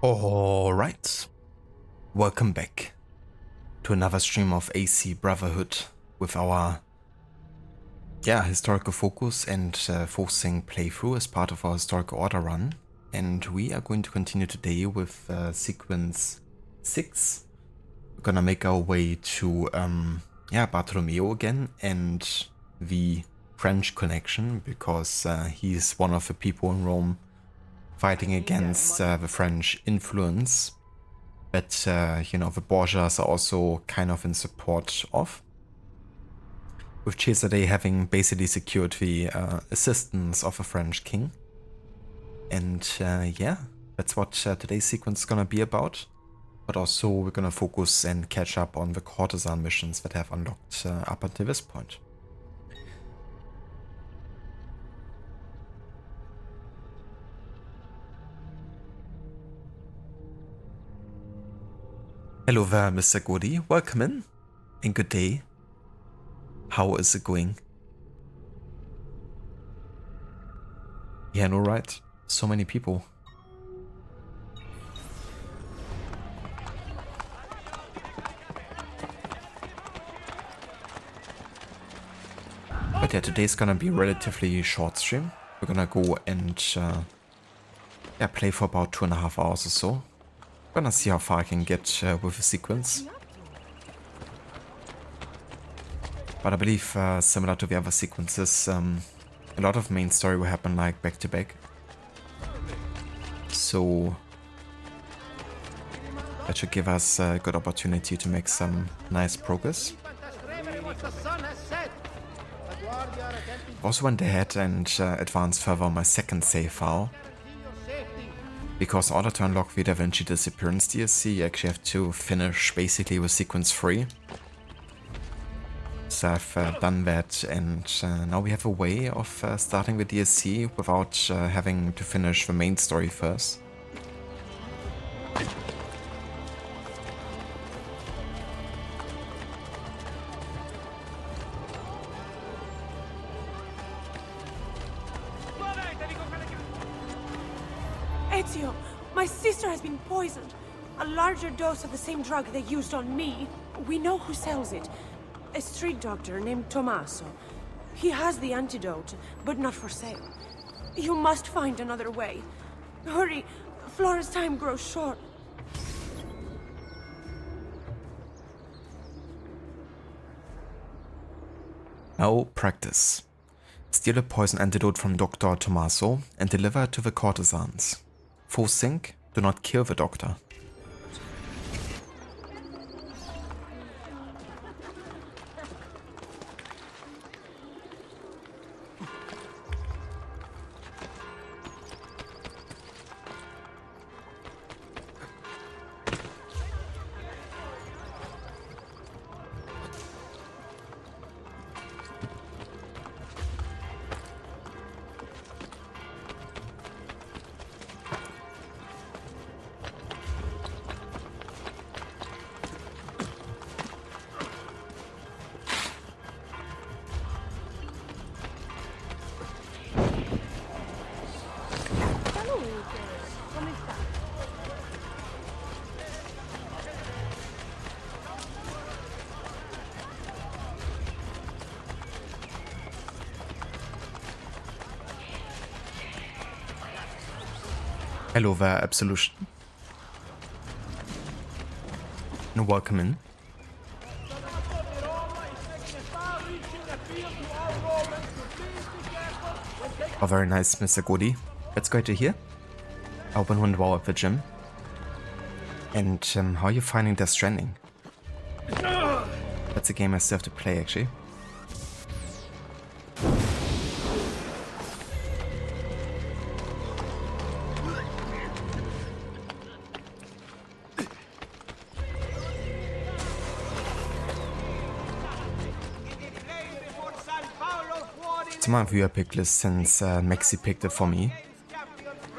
Alright, welcome back to another stream of AC Brotherhood with our historical focus and forcing playthrough as part of our historical order run. And we are going to continue today with sequence 6. We're gonna make our way to Bartolomeo again and the French connection, because he's one of the people in Rome fighting against the French influence that, the Borgias are also kind of in support of. With Cesare having basically secured the assistance of a French king. And that's what today's sequence is gonna be about. But also we're gonna focus and catch up on the Courtesan missions that have unlocked up until this point. Hello there, Mr. Goody. Welcome in, and good day. How is it going? Yeah, no, right. So many people. But yeah, today's gonna be a relatively short stream. We're gonna go and play for about 2.5 hours or so. Gonna see how far I can get with the sequence. But I believe similar to the other sequences, a lot of main story will happen like back to back. So that should give us a good opportunity to make some nice progress. Also went ahead and advanced further on my second save file. Because in order to unlock the Da Vinci Disappearance DLC, you actually have to finish basically with sequence 3. So I've done that, and now we have a way of starting the DLC without having to finish the main story first. Ezio, my sister has been poisoned. A larger dose of the same drug they used on me. We know who sells it. A street doctor named Tommaso. He has the antidote, but not for sale. You must find another way. Hurry, Flora's time grows short. Malpractice. Steal a poison antidote from Dr. Tommaso and deliver it to the courtesans. Full sync, do not kill the doctor. Hello there, Absolution. And welcome in. Oh, very nice, Mr. Goody. That's great to hear. I hope it went well at the gym. And how are you finding Death Stranding? That's a game I still have to play, actually. It's my viewer pick list since Maxi picked it for me.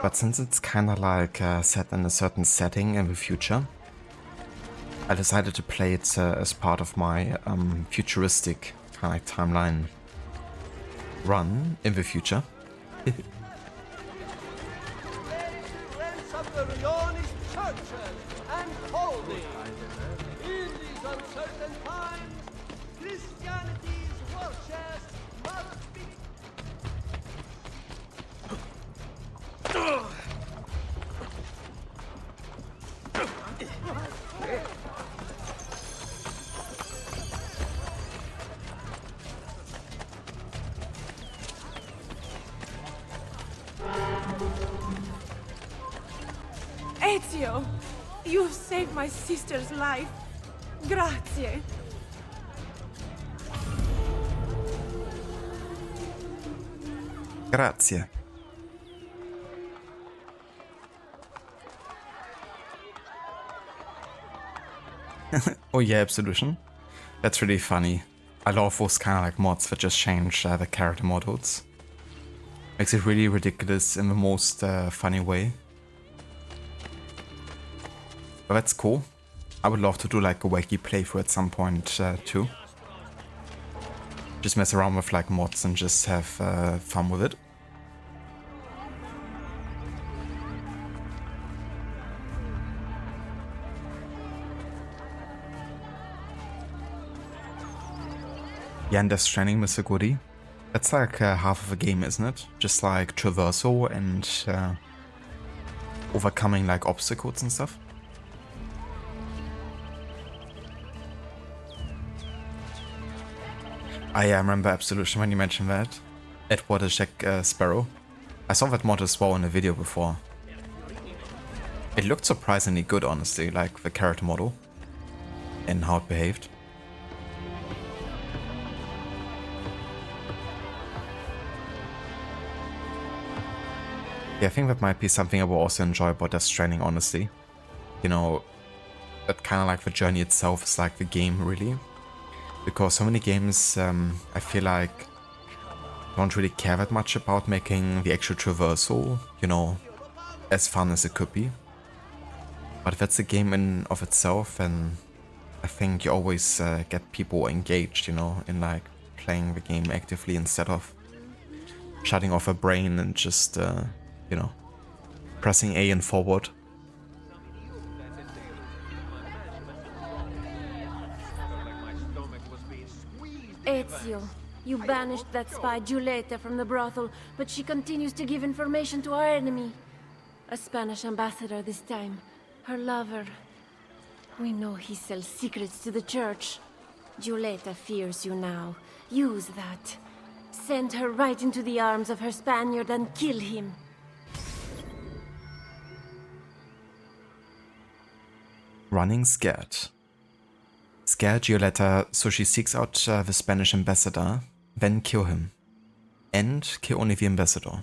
But since it's kinda like set in a certain setting in the future, I decided to play it as part of my futuristic kind of like timeline run in the future. Ezio, you've saved my sister's life. Grazie. Grazie. Oh yeah, Absolution. That's really funny. I love those kind of like mods that just change the character models. Makes it really ridiculous in the most funny way. But that's cool. I would love to do like a wacky playthrough at some point too. Just mess around with like mods and just have fun with it. Yeah, and Death Stranding, Mr. Goody. That's like half of the game, isn't it? Just like traversal and overcoming like obstacles and stuff. I remember Absolution when you mentioned that. Edward is Jack Sparrow. I saw that mod as well in a video before. It looked surprisingly good, honestly, like the character model and how it behaved. Yeah, I think that might be something I will also enjoy about Death Stranding, honestly. You know, that kind of like the journey itself is like the game, really. Because so many games, I feel like, don't really care that much about making the actual traversal, you know, as fun as it could be. But if that's a game in of itself, then I think you always get people engaged, you know, in like playing the game actively instead of shutting off a brain and just, you know, pressing A and forward. Ezio, you banished that spy Giulietta from the brothel, but she continues to give information to our enemy. A Spanish ambassador this time. Her lover. We know he sells secrets to the church. Giulietta fears you now. Use that. Send her right into the arms of her Spaniard and kill him. Running scared. Scare Giulietta so she seeks out the Spanish ambassador, then kill him. And kill only the ambassador.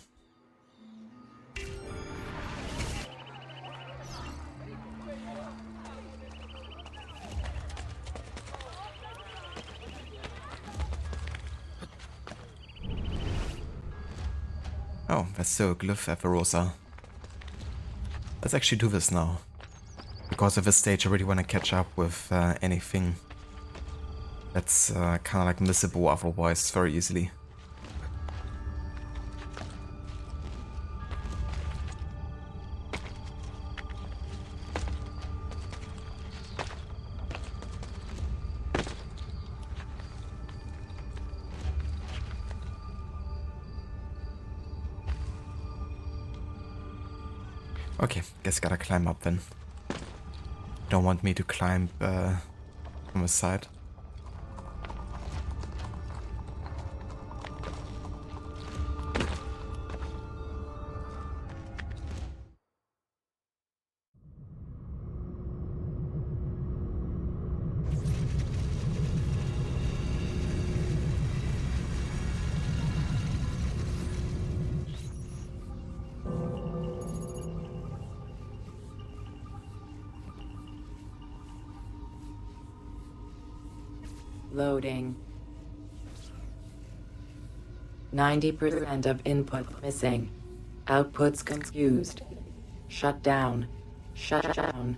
Oh, there's still a glyph at Verosa. Let's actually do this now. Because at this stage I really want to catch up with anything that's kind of like missable otherwise very easily. Okay, guess gotta climb up then. Don't want me to climb from the side. Loading. 90% of input missing. Outputs confused. Shut down. Shut down.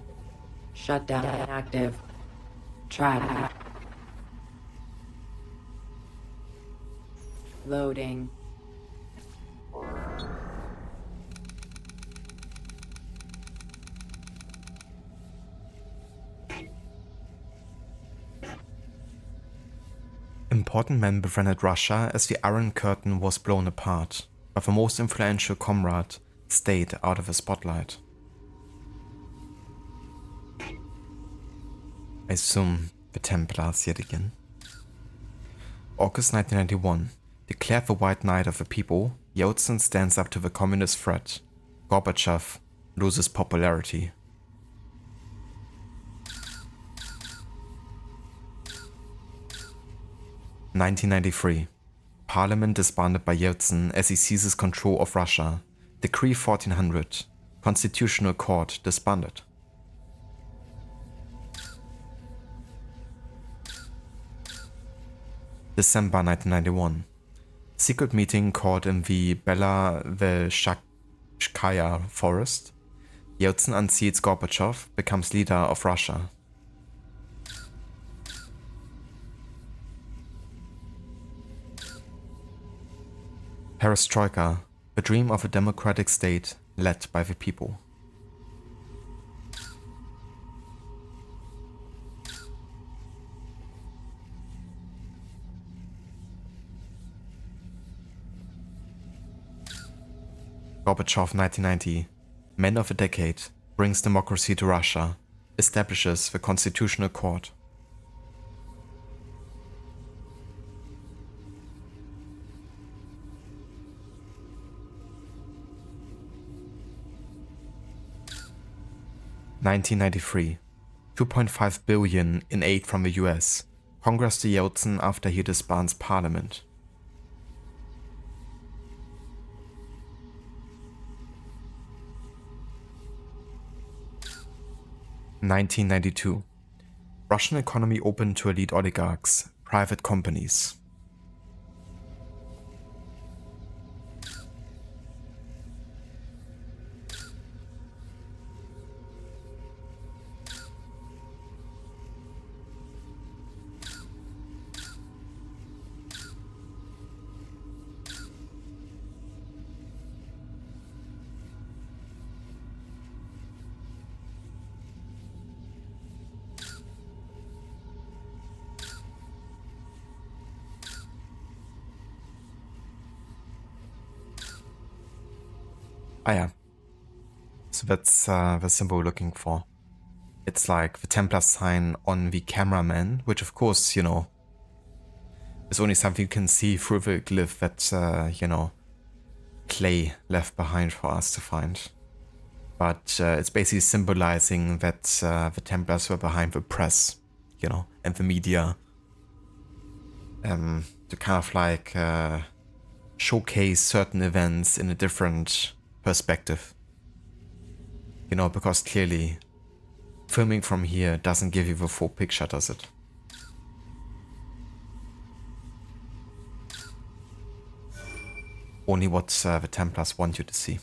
Shut down active. Track. Loading. Important men befriended Russia as the Iron Curtain was blown apart, but the most influential comrade stayed out of the spotlight. I assume the Templars yet again. August 1991. Declared the White Knight of the People, Yeltsin stands up to the communist threat. Gorbachev loses popularity. (1993) Parliament disbanded by Yeltsin as he seizes control of Russia. Decree 1400. Constitutional Court disbanded. December 1991. Secret meeting called in the Belarusskaya forest. Yeltsin unseats Gorbachev, becomes leader of Russia. Perestroika, the dream of a democratic state led by the people. Gorbachev 1990. Man of the Decade, brings democracy to Russia, establishes the Constitutional Court. (1993) 2.5 billion in aid from the US. Congress to Yeltsin after he disbands parliament. (1992) Russian economy open to elite oligarchs, private companies. Ah yeah, so that's the symbol we're looking for. It's like the Templar sign on the cameraman, which of course, you know, is only something you can see through the glyph that, you know, Clay left behind for us to find. But it's basically symbolizing that the Templars were behind the press, you know, and the media. To kind of like showcase certain events in a different perspective. You know, because clearly filming from here doesn't give you the full picture, does it? Only what the Templars want you to see.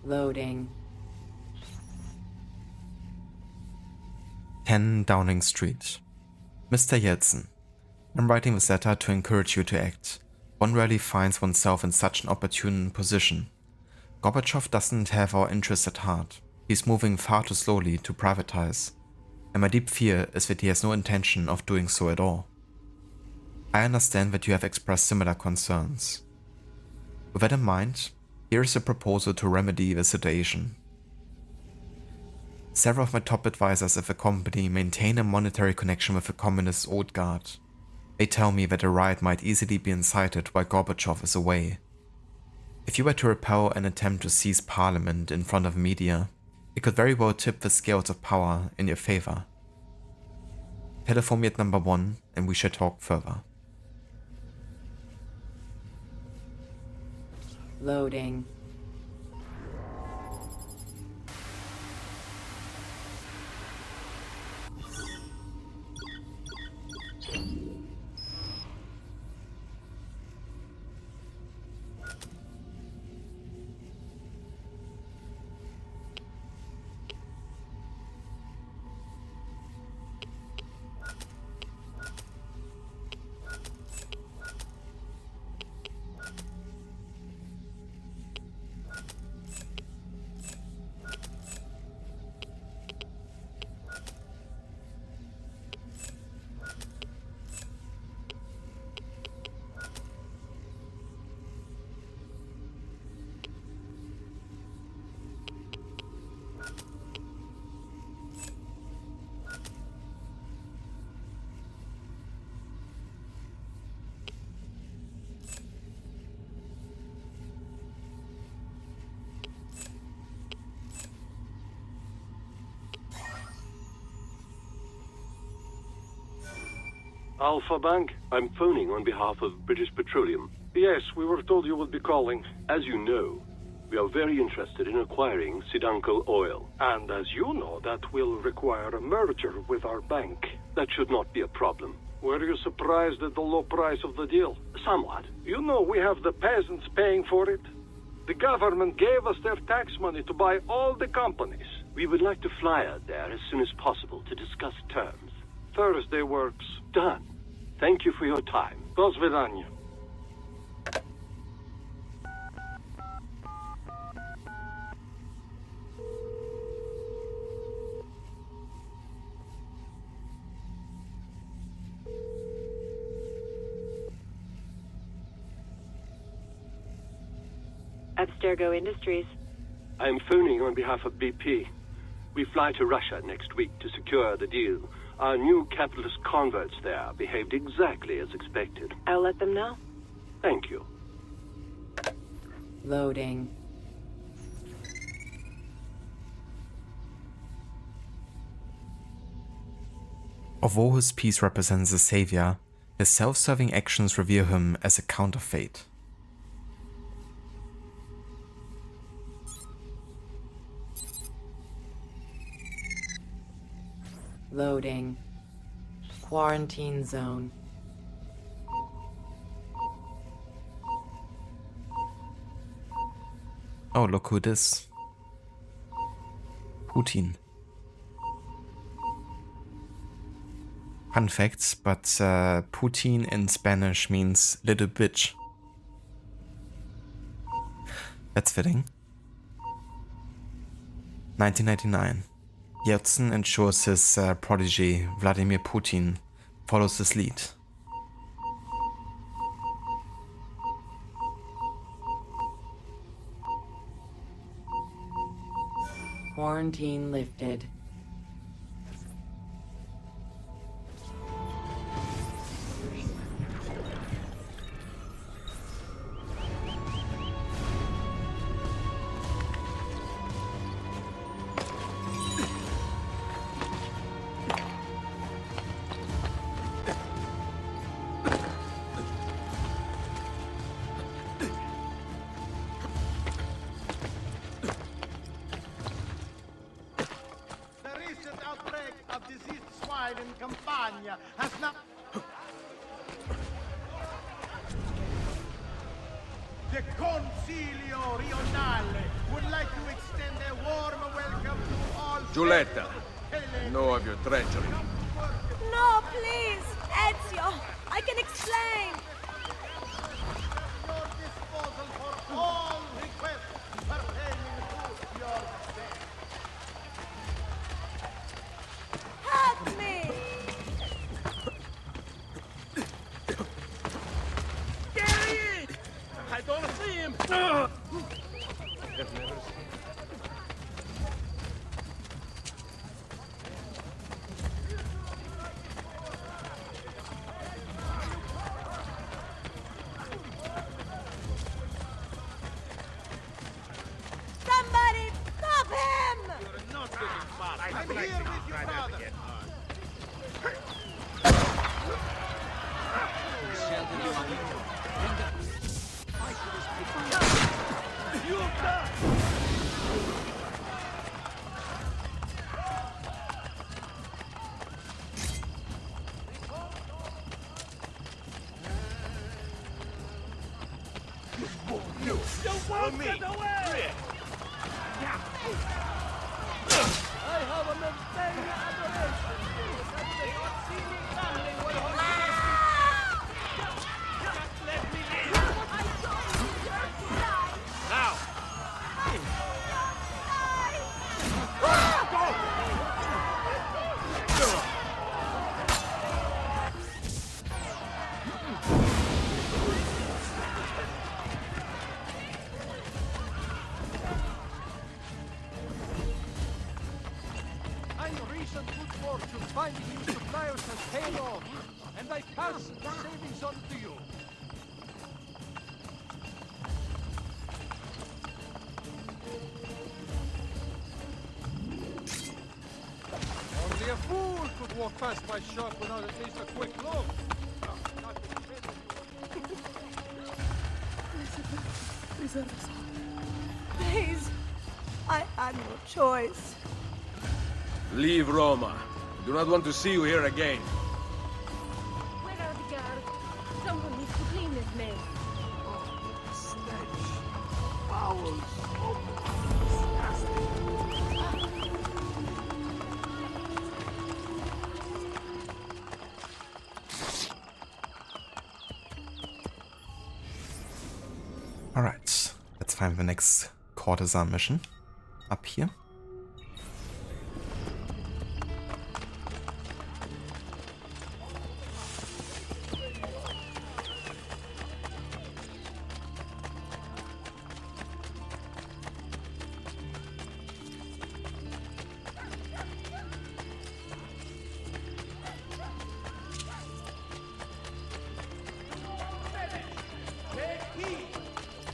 Loading. 10 Downing Street. Mr. Yeltsin, I'm writing this letter to encourage you to act. One rarely finds oneself in such an opportune position. Gorbachev doesn't have our interests at heart. He's moving far too slowly to privatize. And my deep fear is that he has no intention of doing so at all. I understand that you have expressed similar concerns. With that in mind, here is a proposal to remedy the situation. Several of my top advisors at the company maintain a monetary connection with the communist old guard. They tell me that a riot might easily be incited while Gorbachev is away. If you were to repel an attempt to seize parliament in front of media, it could very well tip the scales of power in your favor. Telephone me at number 1 and we shall talk further. Loading. Alpha Bank, I'm phoning on behalf of British Petroleum. Yes, we were told you would be calling. As you know, we are very interested in acquiring Sidanko oil. And as you know, that will require a merger with our bank. That should not be a problem. Were you surprised at the low price of the deal? Somewhat. You know we have the peasants paying for it. The government gave us their tax money to buy all the companies. We would like to fly out there as soon as possible to discuss terms. Thursday works. Done. Thank you for your time. До свидания. Abstergo Industries. I'm phoning on behalf of BP. We fly to Russia next week to secure the deal. Our new capitalist converts there behaved exactly as expected. I'll let them know. Thank you. Loading. Although his piece represents a savior, his self-serving actions reveal him as a counterfeit. Loading. Quarantine zone. Oh, look who it is. Putin. Fun facts, but Putin in Spanish means little bitch. That's fitting. 1999. Yeltsin ensures his protege, Vladimir Putin, follows his lead. Quarantine lifted. in Campania has not... The Consiglio Rionale would like to extend a warm welcome to all. Giulietta, I know of your treachery. No, please! Ezio! I can explain! Your disposal for all requests pertaining to your stay. Help me! I don't see him. Somebody stop him! You're not getting far. I'm here with you, brother. You won't get away! I have an unfailing adoration. They don't see me coming when just let me live. I don't deserve to die! Now! I'm recent good fortune finding you suppliers and paying off, and I pass the savings on to you. Only a fool could walk past my shop without at least a quick look. Please. I had no choice. Leave Roma. I do not want to see you here again. Where are the guards? Someone needs to clean this mess. Alright, let's find the next Courtesan mission up here.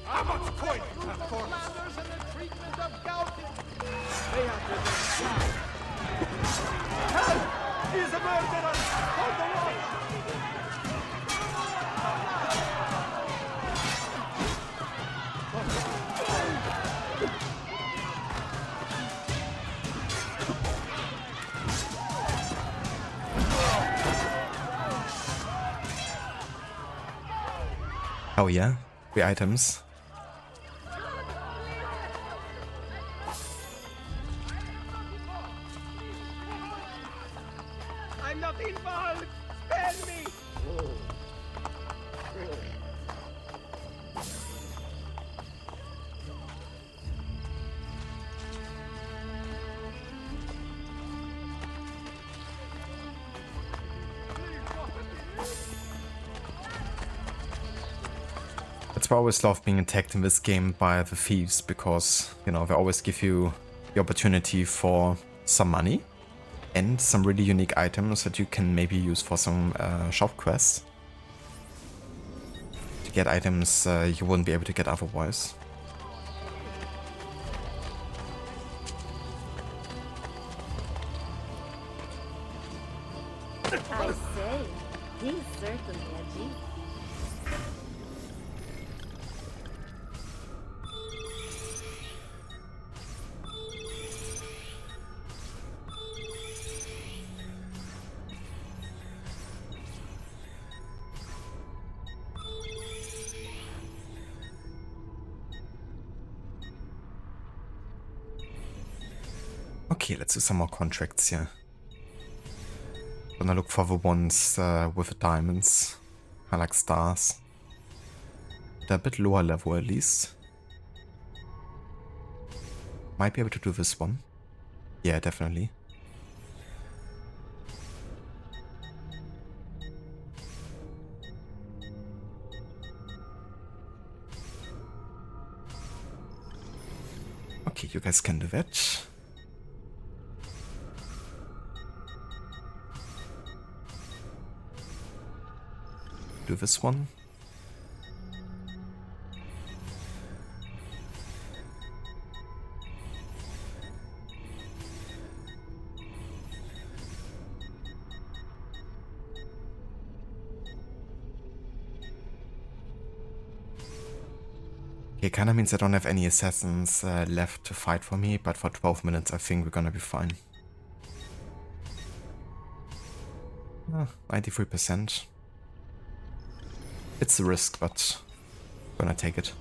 I'm on point, of course. And the treatment of gout. They have to help! He's a murderer! Hold the watch! Oh yeah, the items. I'm not involved! Spare me! That's why I always love being attacked in this game by the thieves, because, you know, they always give you the opportunity for some money and some really unique items that you can maybe use for some shop quests to get items you wouldn't be able to get otherwise. I say, he's certainly a G. Okay, let's do some more contracts here. Gonna look for the ones with the diamonds. I like stars. They're a bit lower level at least. Might be able to do this one. Yeah, definitely. Okay, you guys can do that. Do this one. Okay, kinda means I don't have any assassins left to fight for me, but for 12 minutes I think we're gonna be fine. 93%. It's a risk, but I'm gonna take it.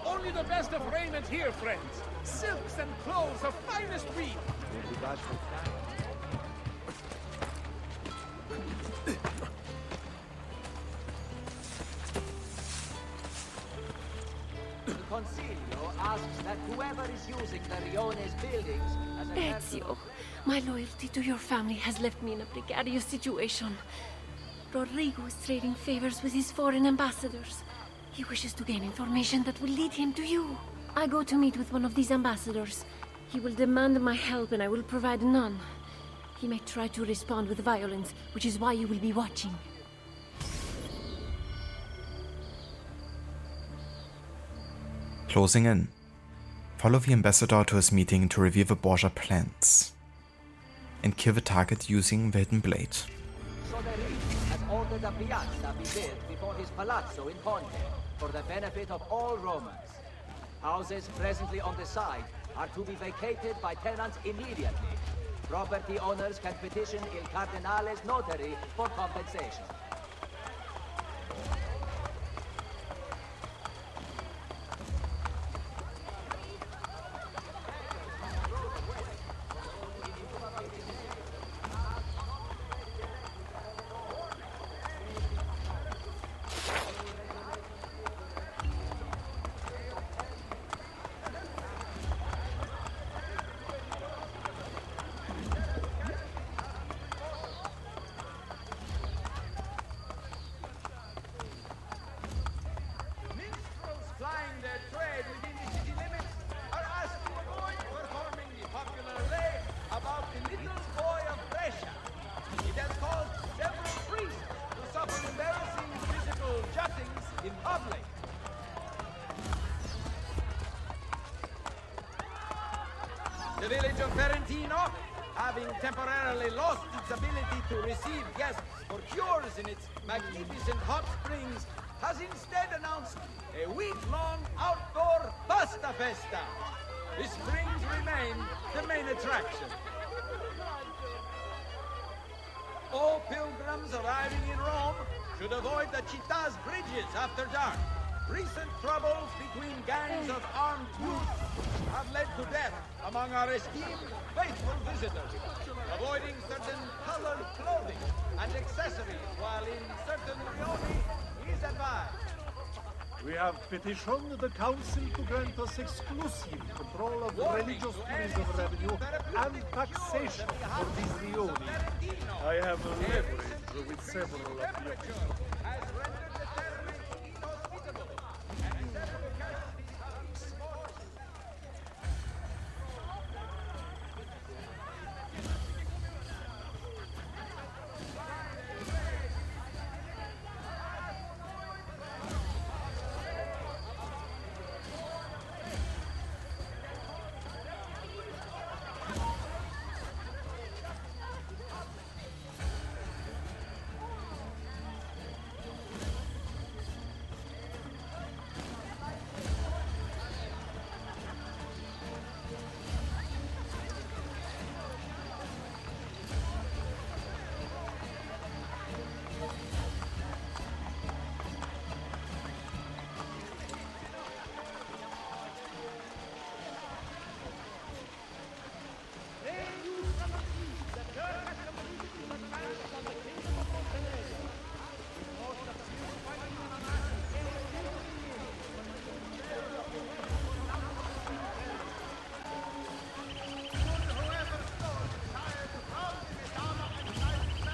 Only the best of raiment here, friends. Silks and clothes of finest weave. The Consiglio asks that whoever is using the Rione's buildings as a Ezio, my loyalty to your family has left me in a precarious situation. Rodrigo is trading favors with his foreign ambassadors. He wishes to gain information that will lead him to you. I go to meet with one of these ambassadors. He will demand my help and I will provide none. He may try to respond with violence, which is why you will be watching. Closing in. Follow the ambassador to his meeting to review the Borgia plans. And kill the target using the hidden blade. Soderini has ordered a piazza be built before his palazzo in Ponte, for the benefit of all Romans. Houses presently on the site are to be vacated by tenants immediately. Property owners can petition Il Cardinale's notary for compensation. The village of Ferentino, having temporarily lost its ability to receive guests for cures in its magnificent hot springs, has instead announced a week-long outdoor pasta festa. The springs remain the main attraction. All pilgrims arriving in Rome should avoid the Città's bridges after dark. Recent troubles between gangs of armed youth have led to death of among our esteemed faithful visitors, avoiding certain colored clothing and accessories while in certain rioni is advised. We have petitioned the council to grant us exclusive control of religious tourism revenue and taxation for these rioni. I have leverage with several of the officials. Has rendered the terrorists inhospitable, and several casualties have been reported.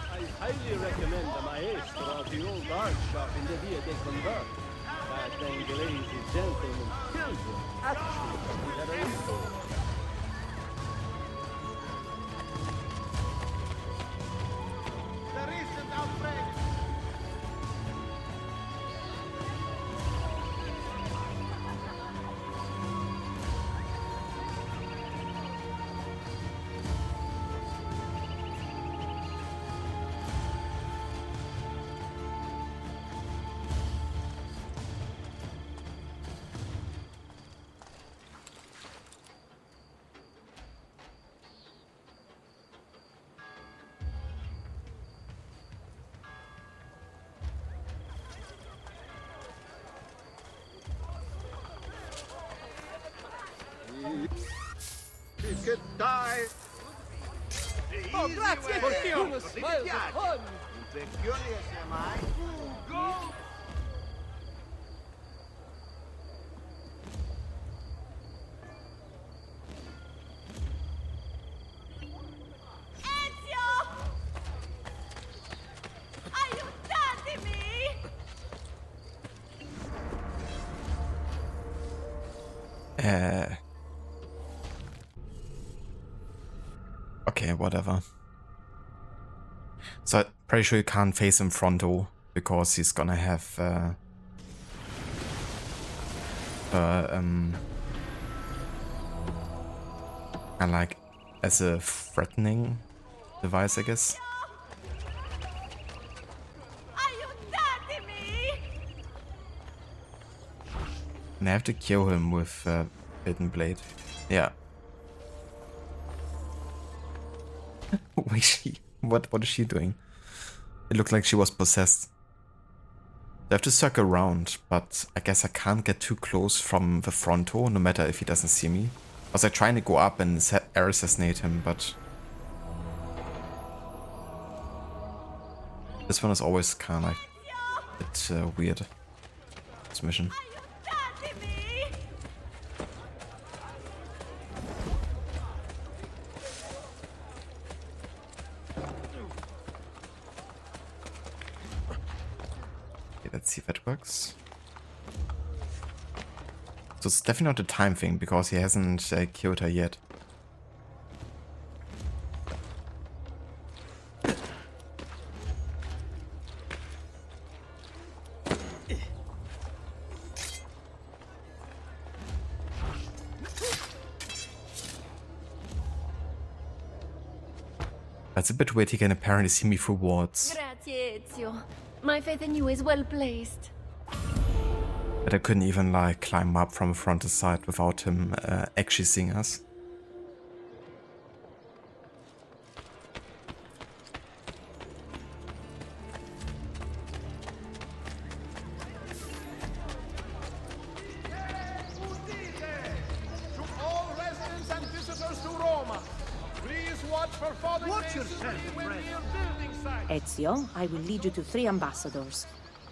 I highly recommend the maestro of the old art shop in the Via del Convert. That Inglese gentleman children actually consider it. The recent outbreak. Che dai! Oh, grazie! Oddio! Uno smile di fun! Infezioni che sia mai? Ezio! Aiutatemi! Okay, whatever. So, pretty sure you can't face him frontal, because he's gonna have, and like, as a threatening device, I guess. And I have to kill him with Hidden Blade. Yeah. Wait, what is she doing? It looked like she was possessed. I have to circle around, but I guess I can't get too close from the frontal, no matter if he doesn't see me. I was like trying to go up and air assassinate him, but this one is always kind of like a bit weird. This mission. Let's see if that works. So it's definitely not a time thing, because he hasn't killed her yet. That's a bit weird, he can apparently see me through wards. Grazie, Ezio. My faith in you is well placed. But I couldn't even like climb up from the frontal side without him actually seeing us. To all residents and visitors for fallen Watch masonry yourself, when friend. we are building sites. Ezio, I will lead you to 3 ambassadors.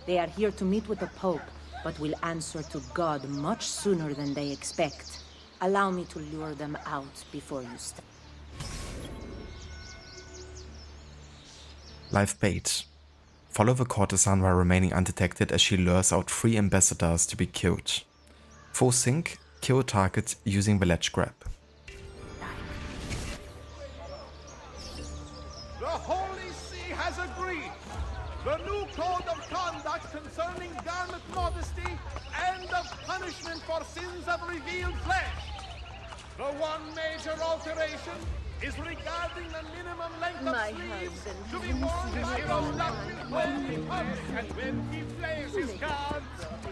They are here to meet with the Pope, but will answer to God much sooner than they expect. Allow me to lure them out before you start. Live bait. Follow the courtesan while remaining undetected as she lures out 3 ambassadors to be killed. Full sync, kill a target using the ledge grab. The Holy See has agreed. The new code of conduct concerning garment modesty and of punishment for sins of revealed flesh. The one major alteration is regarding the minimum length of sleeves to be worn by Rostov when he hunts and when he plays his cards.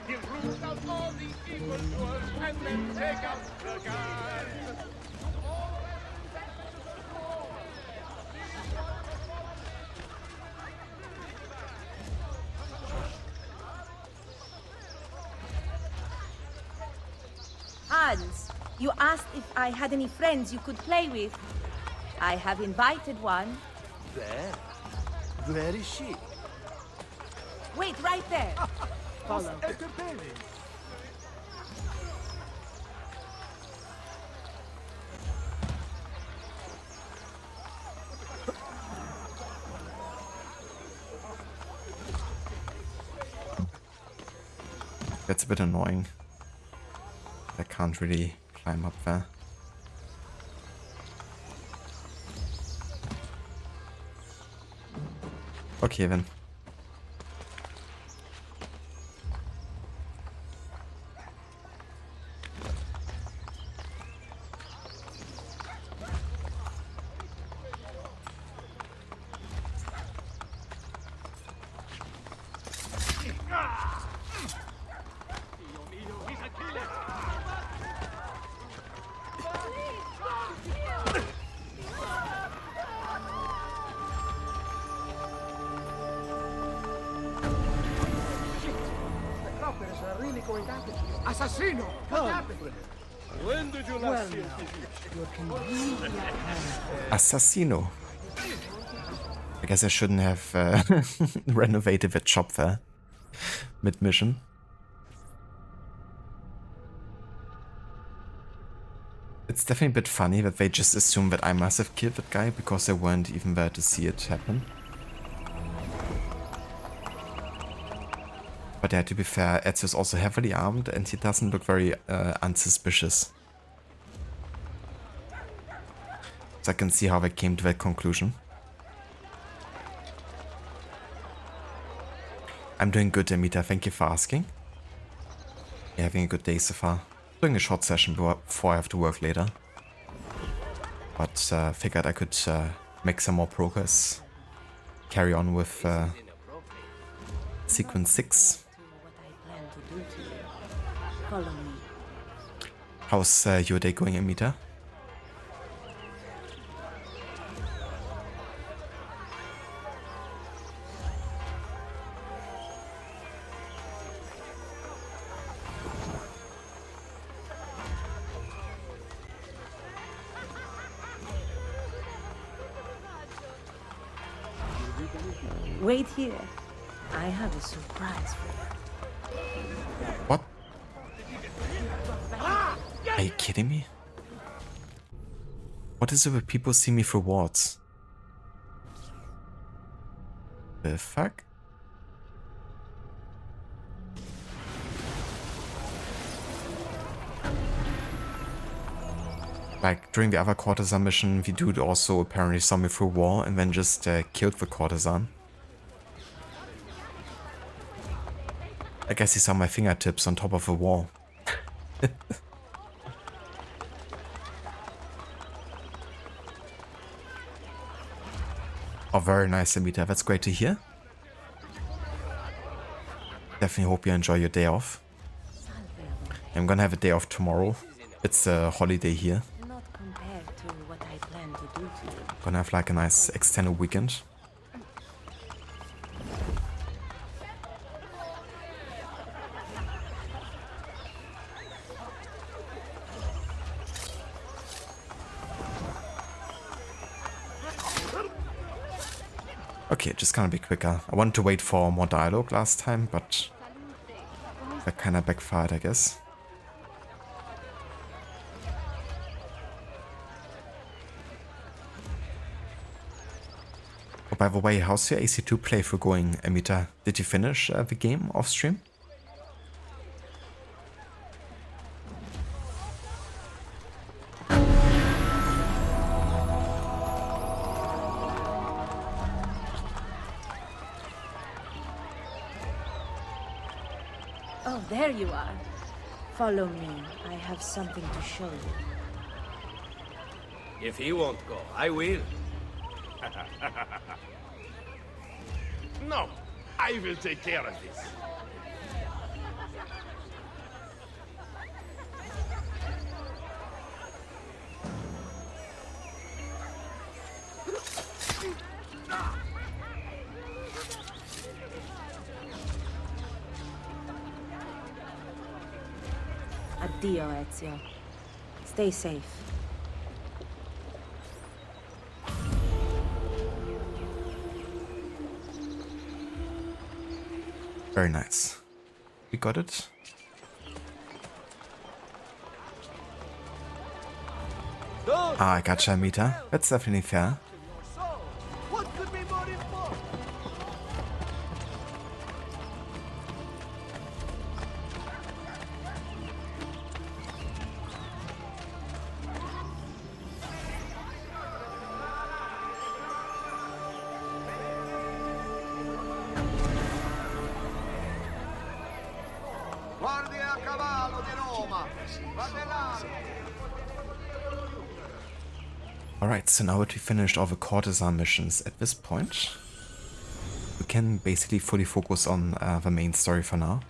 He roots out all the evildoers and then take out the guards. Hans, you asked if I had any friends you could play with. I have invited one. Where? Where is she? Wait, right there. Follow. That's a bit annoying. I can't really climb up there. Okay then. Assassino! What happened? When did you last see Assassino. I guess I shouldn't have renovated the shop there mid-mission. It's definitely a bit funny that they just assume that I must have killed that guy because they weren't even there to see it happen. But yeah, to be fair, Ezio is also heavily armed and he doesn't look very unsuspicious. So I can see how they came to that conclusion. I'm doing good, Amita, thank you for asking. You're having a good day so far. Doing a short session before I have to work later. But figured I could make some more progress. Carry on with sequence 6. Follow me. How's your day going, Amita? Wait here. I have a surprise for you. What? Are you kidding me? What is it with people see me through walls? The fuck? Like, during the other Courtesan mission, the dude also apparently saw me through a wall and then just killed the Courtesan. I guess he saw my fingertips on top of a wall. Oh, very nice, Amita. That's great to hear. Definitely hope you enjoy your day off. I'm gonna have a day off tomorrow. It's a holiday here. Not compared to what I plan to do to you. Gonna have like a nice extended weekend. Okay, just gonna be quicker. I wanted to wait for more dialogue last time, but that kind of backfired, I guess. Oh, by the way, how's your AC2 playthrough going, Amita? Did you finish the game off stream? Oh, there you are. Follow me. I have something to show you. If he won't go, I will. No, I will take care of this. Addio, Ezio. Stay safe. Very nice. We got it. Ah, I gotcha, Amita. That's definitely fair. What could be more important? Guardia a cavallo di Roma! Alright, so now that we finished all the Courtesan missions at this point, we can basically fully focus on the main story for now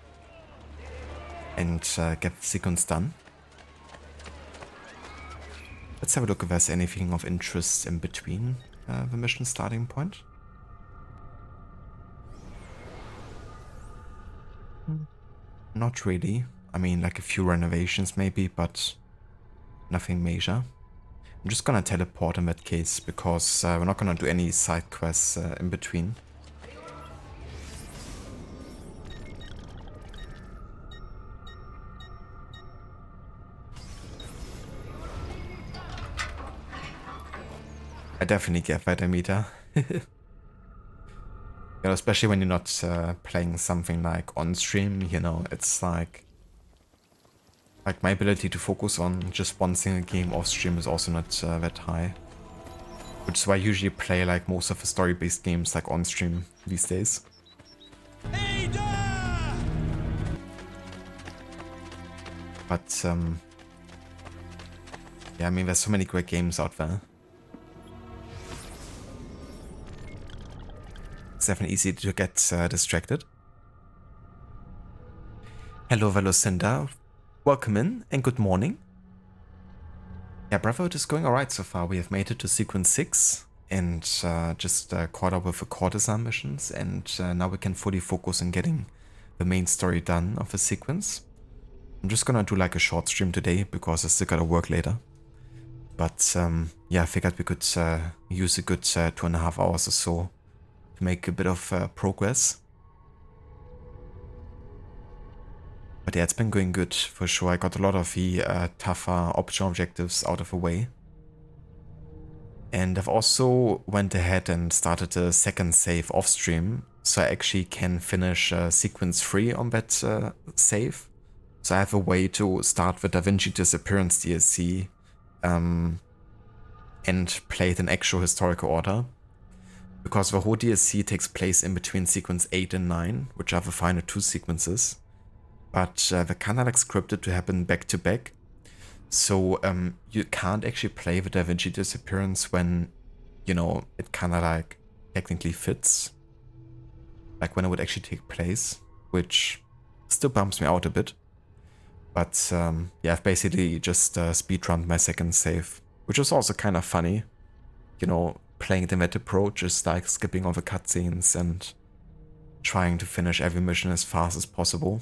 and get the sequence done. Let's have a look if there's anything of interest in between the mission starting point. Not really. I mean, like a few renovations maybe, but nothing major. I'm just gonna teleport in that case, because we're not gonna do any side quests in between. I definitely get that, Amita. You know, especially when you're not playing something like on stream, you know, it's like my ability to focus on just one single game off stream is also not that high. Which is why I usually play like most of the story-based games like on stream these days. But yeah, I mean, there's so many great games out there. It's definitely easy to get distracted. Hello, Velocinda. Welcome in and good morning. Yeah, Brotherhood is going alright so far. We have made it to sequence 6 and just caught up with the Courtesan missions, and now we can fully focus on getting the main story done of the sequence. I'm just gonna do like a short stream today because I still gotta work later. But yeah, I figured we could use a good 2.5 hours or so to make a bit of progress. But yeah, it's been going good for sure. I got a lot of the tougher optional objectives out of the way. And I've also went ahead and started a second save off stream, so I actually can finish sequence 3 on that save. So I have a way to start the Da Vinci Disappearance DLC and play it in actual historical order. Because the whole DLC takes place in between sequence 8 and 9, which are the final 2 sequences. But they're kind of like scripted to happen back to back. So you can't actually play the Da Vinci Disappearance when, you know, it kind of like technically fits. Like when it would actually take place, which still bumps me out a bit. But yeah, I've basically just speedrunned my second save, which was also kind of funny. You know, playing it in that approach, just like skipping all the cutscenes and trying to finish every mission as fast as possible.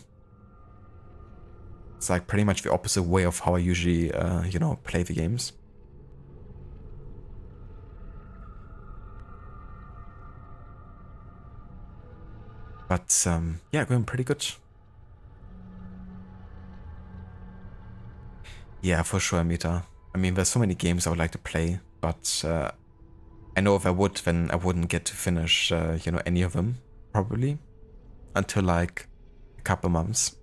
It's like pretty much the opposite way of how I usually, you know, play the games. But yeah, going pretty good. Yeah, for sure, Meta. I mean, there's so many games I would like to play, but I know if I would, then I wouldn't get to finish, you know, any of them, probably, until like a couple months.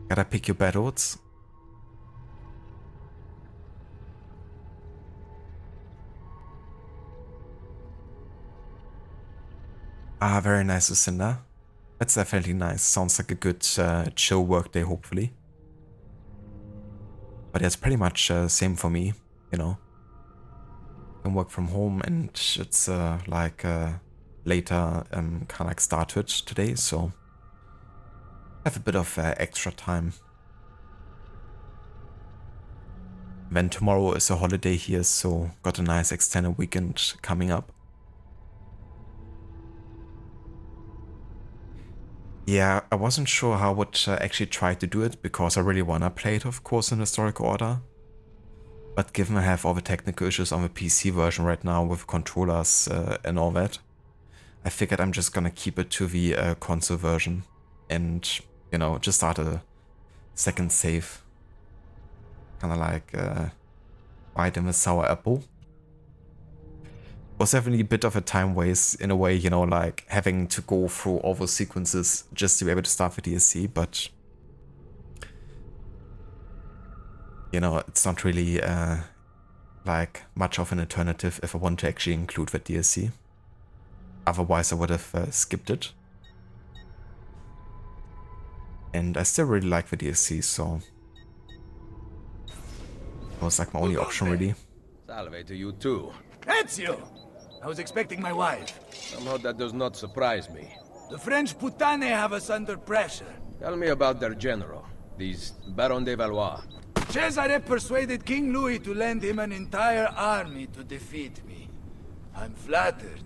Gotta pick your battles. Ah, very nice, Lucinda. That's definitely nice. Sounds like a good chill work day, hopefully. But yeah, it's pretty much same for me, you know. I can work from home and it's like later kind of like started today, so I have a bit of extra time. Then tomorrow is a holiday here, so got a nice extended weekend coming up. Yeah, I wasn't sure how I would actually try to do it, because I really wanna play it, of course, in historical order. But given I have all the technical issues on the PC version right now with controllers and all that, I figured I'm just gonna keep it to the console version and, you know, just start a second save. Kinda like bite in the sour apple. Was definitely a bit of a time waste in a way, you know, like having to go through all those sequences just to be able to start the DLC, but you know, it's not really like much of an alternative if I want to actually include the DLC. Otherwise I would have skipped it. And I still really like the DLC, so that was like my only option really. Salve to you too. Ezio! I was expecting my wife. Somehow that does not surprise me. The French putane have us under pressure. Tell me about their general, these Baron de Valois. Cesare persuaded King Louis to lend him an entire army to defeat me. I'm flattered.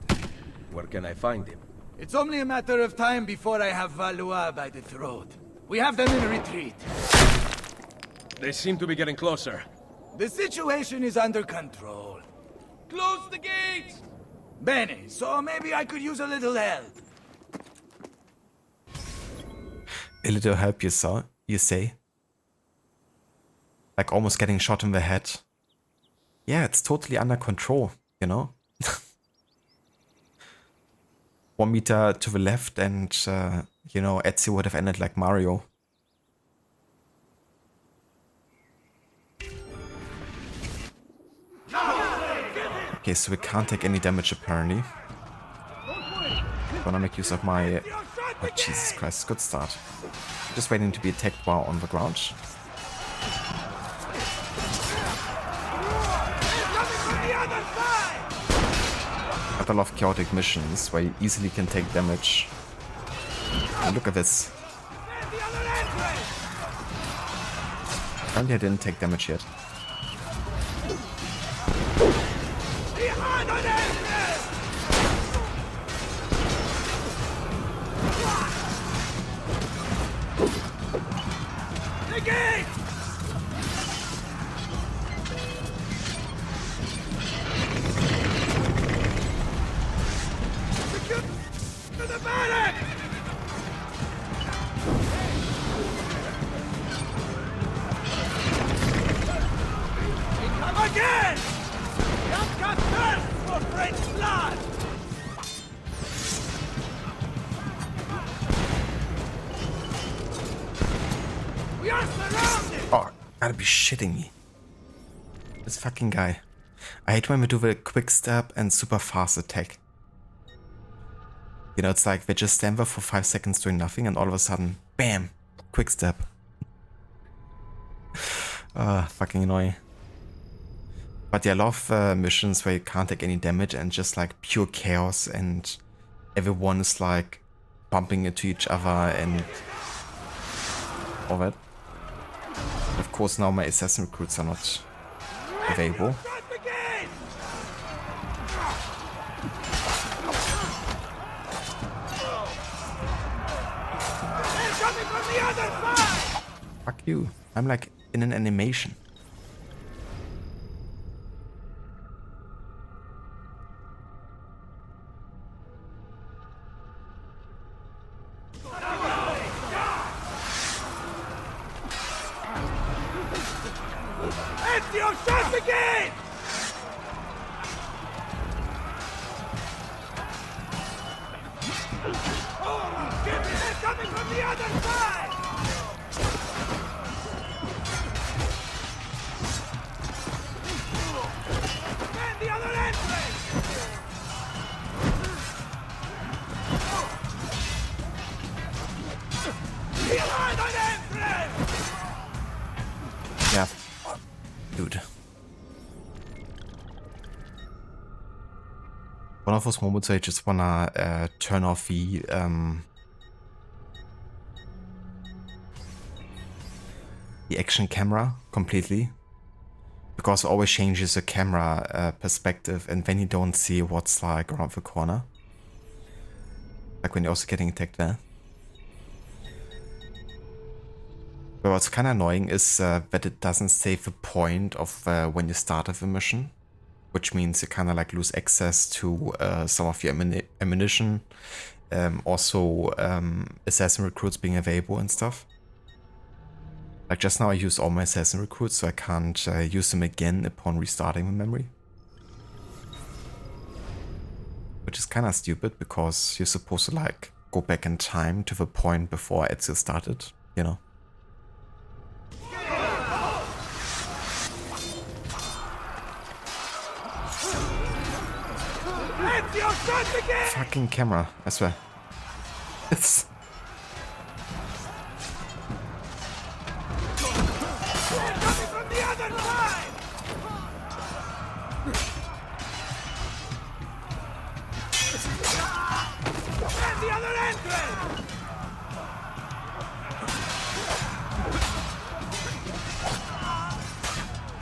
Where can I find him? It's only a matter of time before I have Valois by the throat. We have them in retreat. They seem to be getting closer. The situation is under control. Close the gates! Bene, so maybe I could use a little help. A little help, you say? Like almost getting shot in the head. Yeah, it's totally under control, you know? 1 meter to the left and, you know, Ezio would have ended like Mario. Okay, so we can't take any damage apparently. Gonna make use of my... Oh, Jesus Christ, good start. Just waiting to be attacked while on the ground. Got a lot of chaotic missions where you easily can take damage. And look at this. Apparently I didn't take damage yet. Oh, gotta be shitting me. This fucking guy. I hate when we do the quick step and super fast attack. You know, it's like they just stand there for 5 seconds doing nothing and all of a sudden, bam, quick step. Fucking annoying. But yeah, I love missions where you can't take any damage and just like pure chaos and everyone is like bumping into each other and all that. Of course now my assassin recruits are not available. Fuck you. I'm like in an animation. Ezio, shot again! Oh, they're coming from the other side! Man, the other entrance! The other entrance! Yeah. Dude. One of those moments where I just wanna turn off the action camera completely, because it always changes the camera perspective, and then you don't see what's like around the corner, like when you're also getting attacked there. But what's kind of annoying is that it doesn't save the point of when you started the mission, which means you kind of like lose access to some of your ammunition, also assassin recruits being available and stuff. Like just now I used all my assassin recruits, so I can't use them again upon restarting the memory. Which is kind of stupid, because you're supposed to like go back in time to the point before Ezio started, you know. Fucking camera, I swear. It's... From the other side! And the other entrance!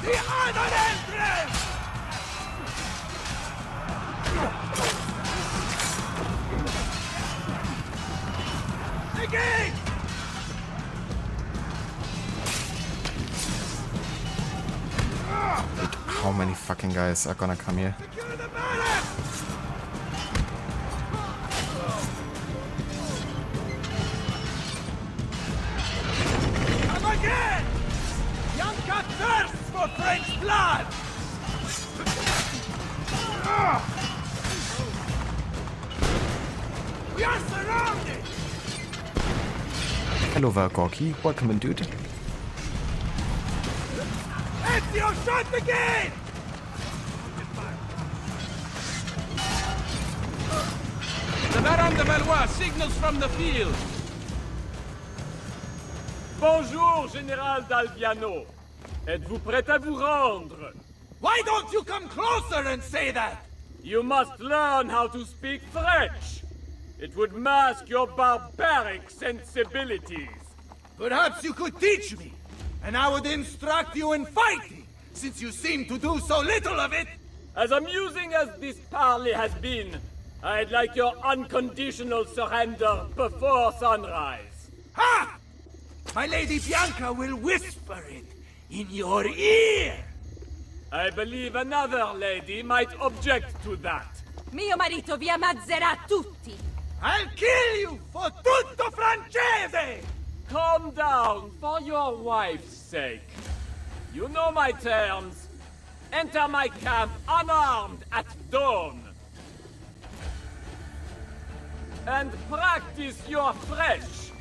The other entrance! Again! Dude, how many fucking guys are gonna come here? Come again! Bianca thirsts for French blood! We are surrounded! Hello there, Gorky. Welcome in, dude. Ezio, shot again! The Baron de Valois signals from the field. Bonjour, Général d'Albiano. Êtes-vous prêt à vous rendre? Why don't you come closer and say that? You must learn how to speak French. It would mask your barbaric sensibilities. Perhaps you could teach me, and I would instruct you in fighting, since you seem to do so little of it. As amusing as this parley has been, I'd like your unconditional surrender before sunrise. Ha! My Lady Bianca will whisper it in your ear. I believe another lady might object to that. Mio marito vi ammazzerà tutti. I'll kill you for tutto francese! Calm down, for your wife's sake. You know my terms. Enter my camp unarmed at dawn. And practice your French.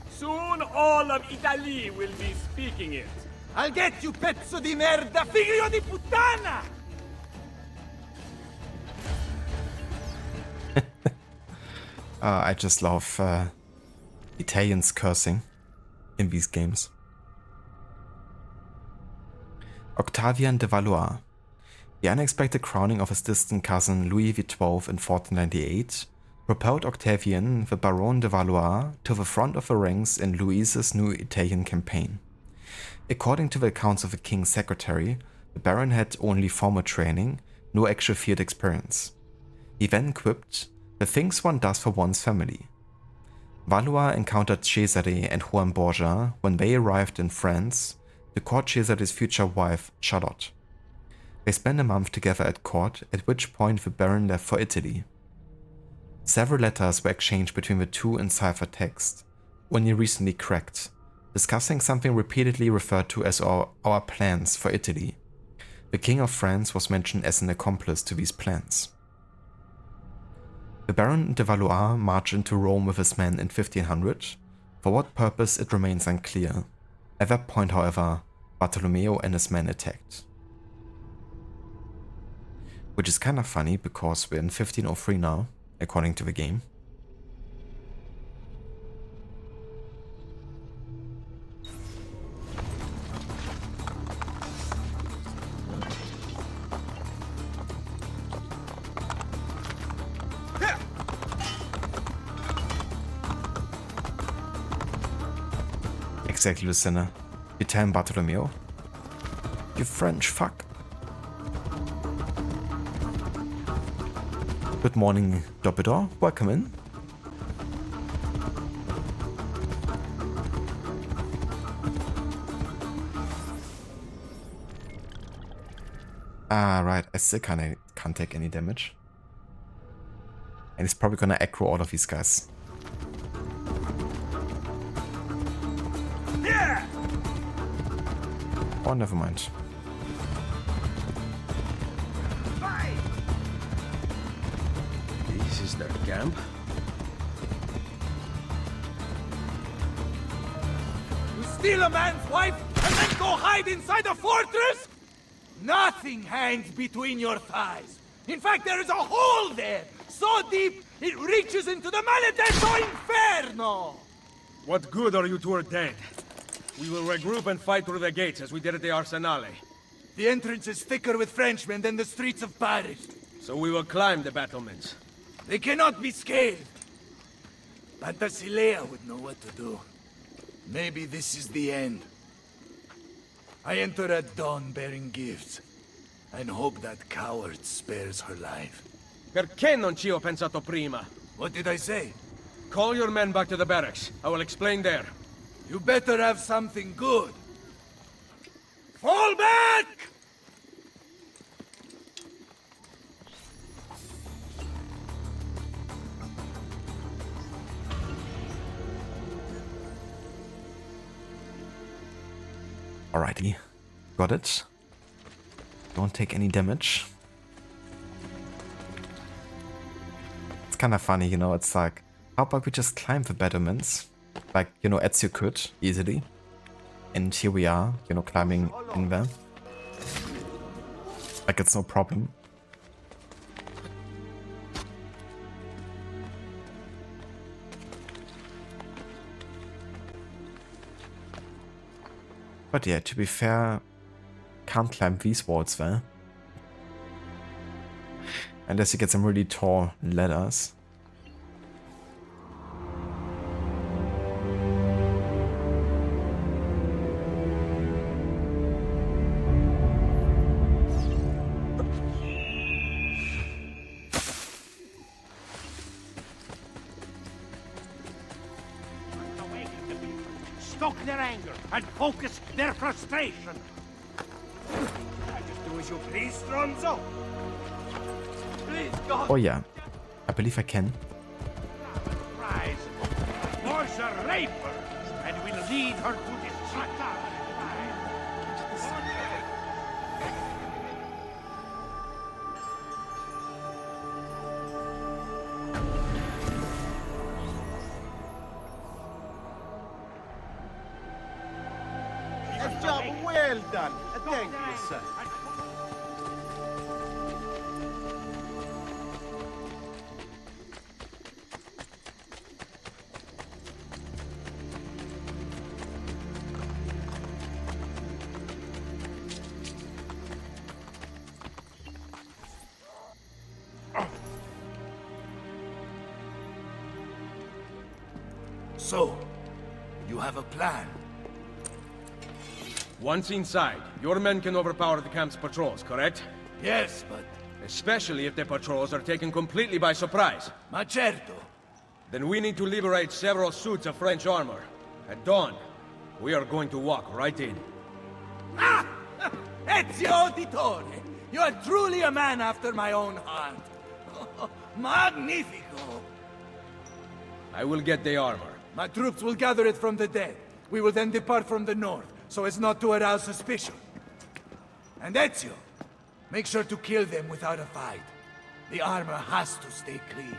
Soon all of Italy will be speaking it. I'll get you, pezzo di merda, figlio di puttana! I just love Italians cursing in these games. Octavian de Valois. The unexpected crowning of his distant cousin Louis XII in 1498 propelled Octavian, the Baron de Valois, to the front of the ranks in Louis's new Italian campaign. According to the accounts of the king's secretary, the Baron had only formal training, no actual field experience. He then quipped, "The things one does for one's family." Valois encountered Cesare and Juan Borgia when they arrived in France to court Cesare's future wife, Charlotte. They spent a month together at court, at which point the Baron left for Italy. Several letters were exchanged between the two in ciphertext, only recently cracked, discussing something repeatedly referred to as our plans for Italy. The King of France was mentioned as an accomplice to these plans. The Baron de Valois marched into Rome with his men in 1500. For what purpose it remains unclear. At that point, however, Bartolomeo and his men attacked. Which is kind of funny because we're in 1503 now, according to the game. Exactly, Lucinda. You tell him, Bartolomeo. You French fuck. Good morning, Doppedor. Welcome in. Ah, right. I still can't take any damage. And he's probably gonna aggro all of these guys. Oh, never mind. This is their camp? You steal a man's wife and then go hide inside a fortress? Nothing hangs between your thighs. In fact, there is a hole there, so deep it reaches into the maledetto inferno! What good are you two are dead? We will regroup and fight through the gates as we did at the Arsenale. The entrance is thicker with Frenchmen than the streets of Paris. So we will climb the battlements. They cannot be scaled. Pantasilea would know what to do. Maybe this is the end. I enter at dawn bearing gifts, and hope that coward spares her life. Perché non ci ho pensato prima? What did I say? Call your men back to the barracks. I will explain there. You better have something good. Fall back! Alrighty. Got it. Don't take any damage. It's kind of funny, you know, it's like, how about we just climb the battlements? Like, you know, Ezio could, easily. And here we are, you know, climbing in there. Like, it's no problem. But yeah, to be fair, can't climb these walls there. Unless you get some really tall ladders. Stoke their anger and focus their frustration. I just do as you please, Stronzo. Please, God. Oh yeah, I believe I can. Rise. Force a raper, and we'll lead her to destruction. A job well done. Thank you, sir. So, you have a plan? Once inside, your men can overpower the camp's patrols, correct? Yes, but... Especially if the patrols are taken completely by surprise. Ma certo. Then we need to liberate several suits of French armor. At dawn, we are going to walk right in. Ah! Ezio Auditore! You are truly a man after my own heart. Magnifico! I will get the armor. My troops will gather it from the dead. We will then depart from the north, so as not to arouse suspicion. And Ezio, Make sure to kill them without a fight. The armor has to stay clean.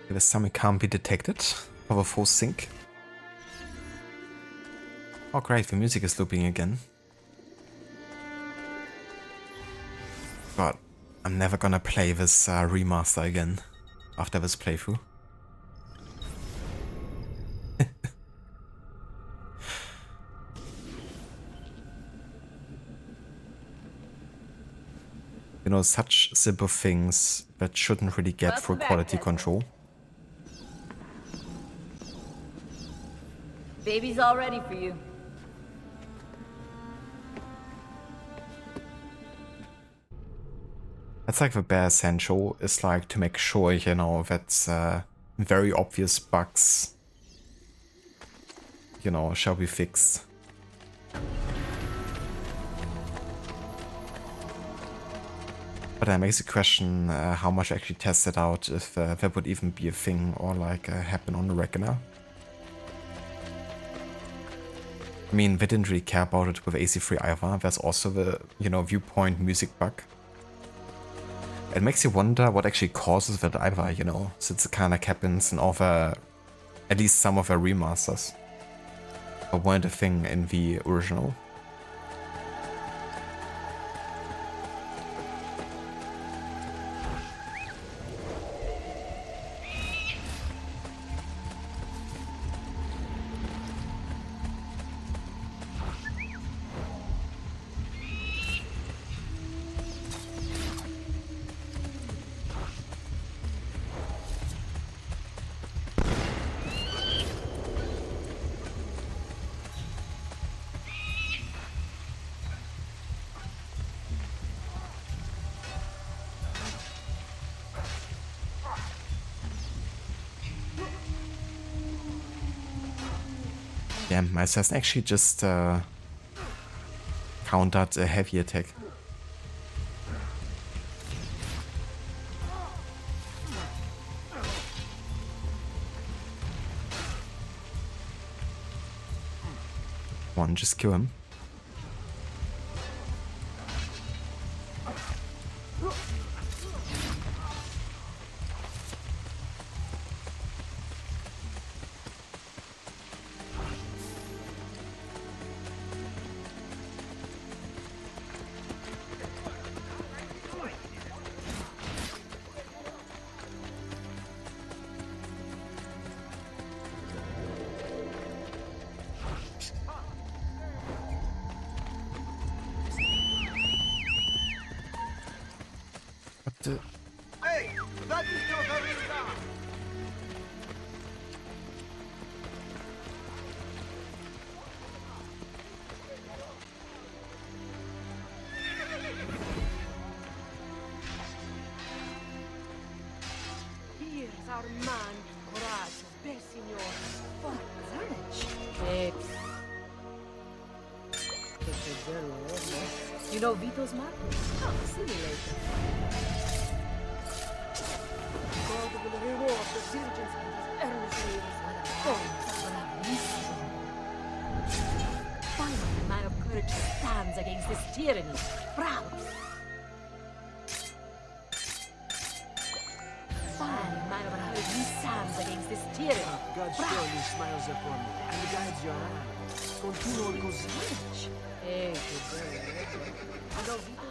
The stomach can't be detected. Powerful sync. Oh great, the music is looping again. God, I'm never gonna play this remaster again after this playthrough. You know, such simple things that shouldn't really get through quality control. Baby's all ready for you. That's like the bare essential is like to make sure, you know, that very obvious bugs, you know, shall be fixed. But that makes you question how much I actually tested out, if that would even be a thing or like happen on the regular. I mean, they didn't really care about it with AC3 either. There's also the, you know, viewpoint music bug. It makes you wonder what actually causes that either, you know, since it kind of happens in all the, at least some of the remasters. But weren't a thing in the original. Yeah, my assassin actually just countered a heavy attack. Come on, just kill him. Hey, that is your barista! Here's our man, Courtesan, best signor. For courage. You know Vito's market? Come, see me later. God will reward the diligence and his earnest labors. Bravissimo. Finally, a man of courage stands against this tyranny. Bravo. Finally, a man of courage stands against this tyranny. God surely smiles upon you and guides your hand. Continuo così. Che bello. You know Vito?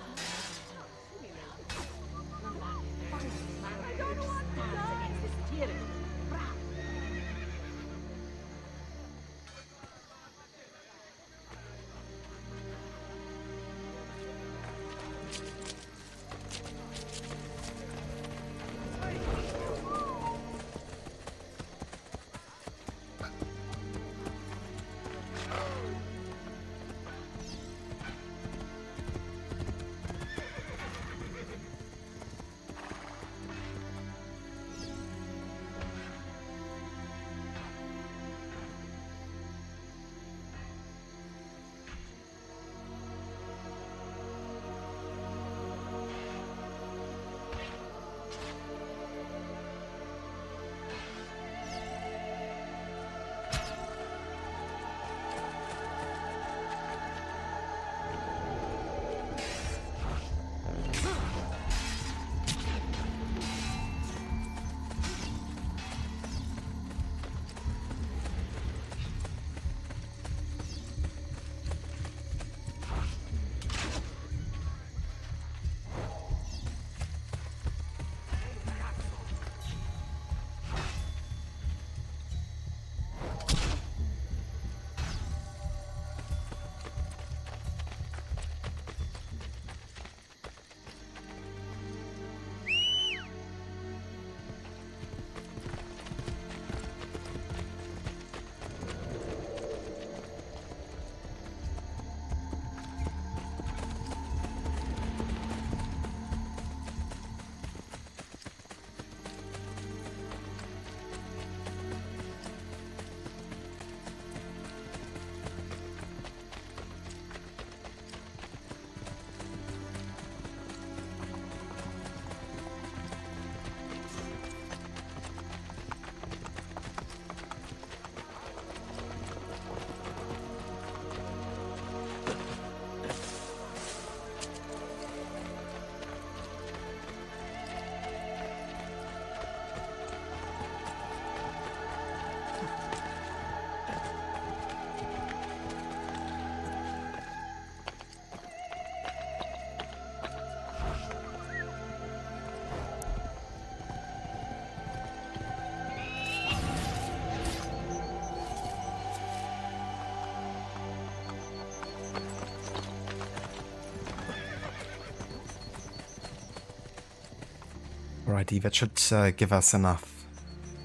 Alrighty, that should give us enough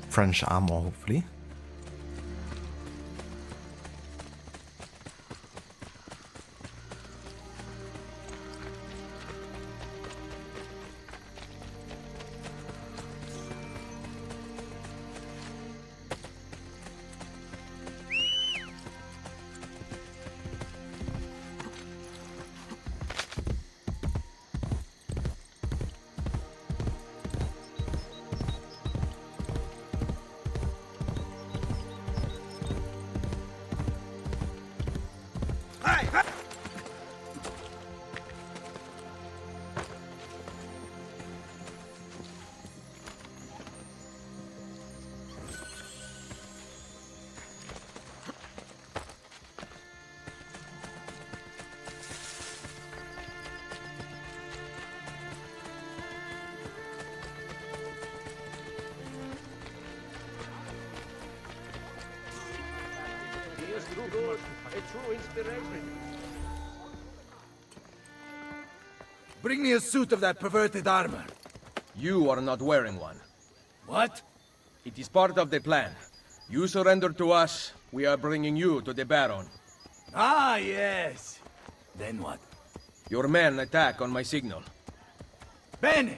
French armor, hopefully. A true inspiration. Bring me a suit of that perverted armor. You are not wearing one. What? It is part of the plan. You surrender to us, we are bringing you to the Baron. Ah, yes. Then what? Your men attack on my signal. Bene!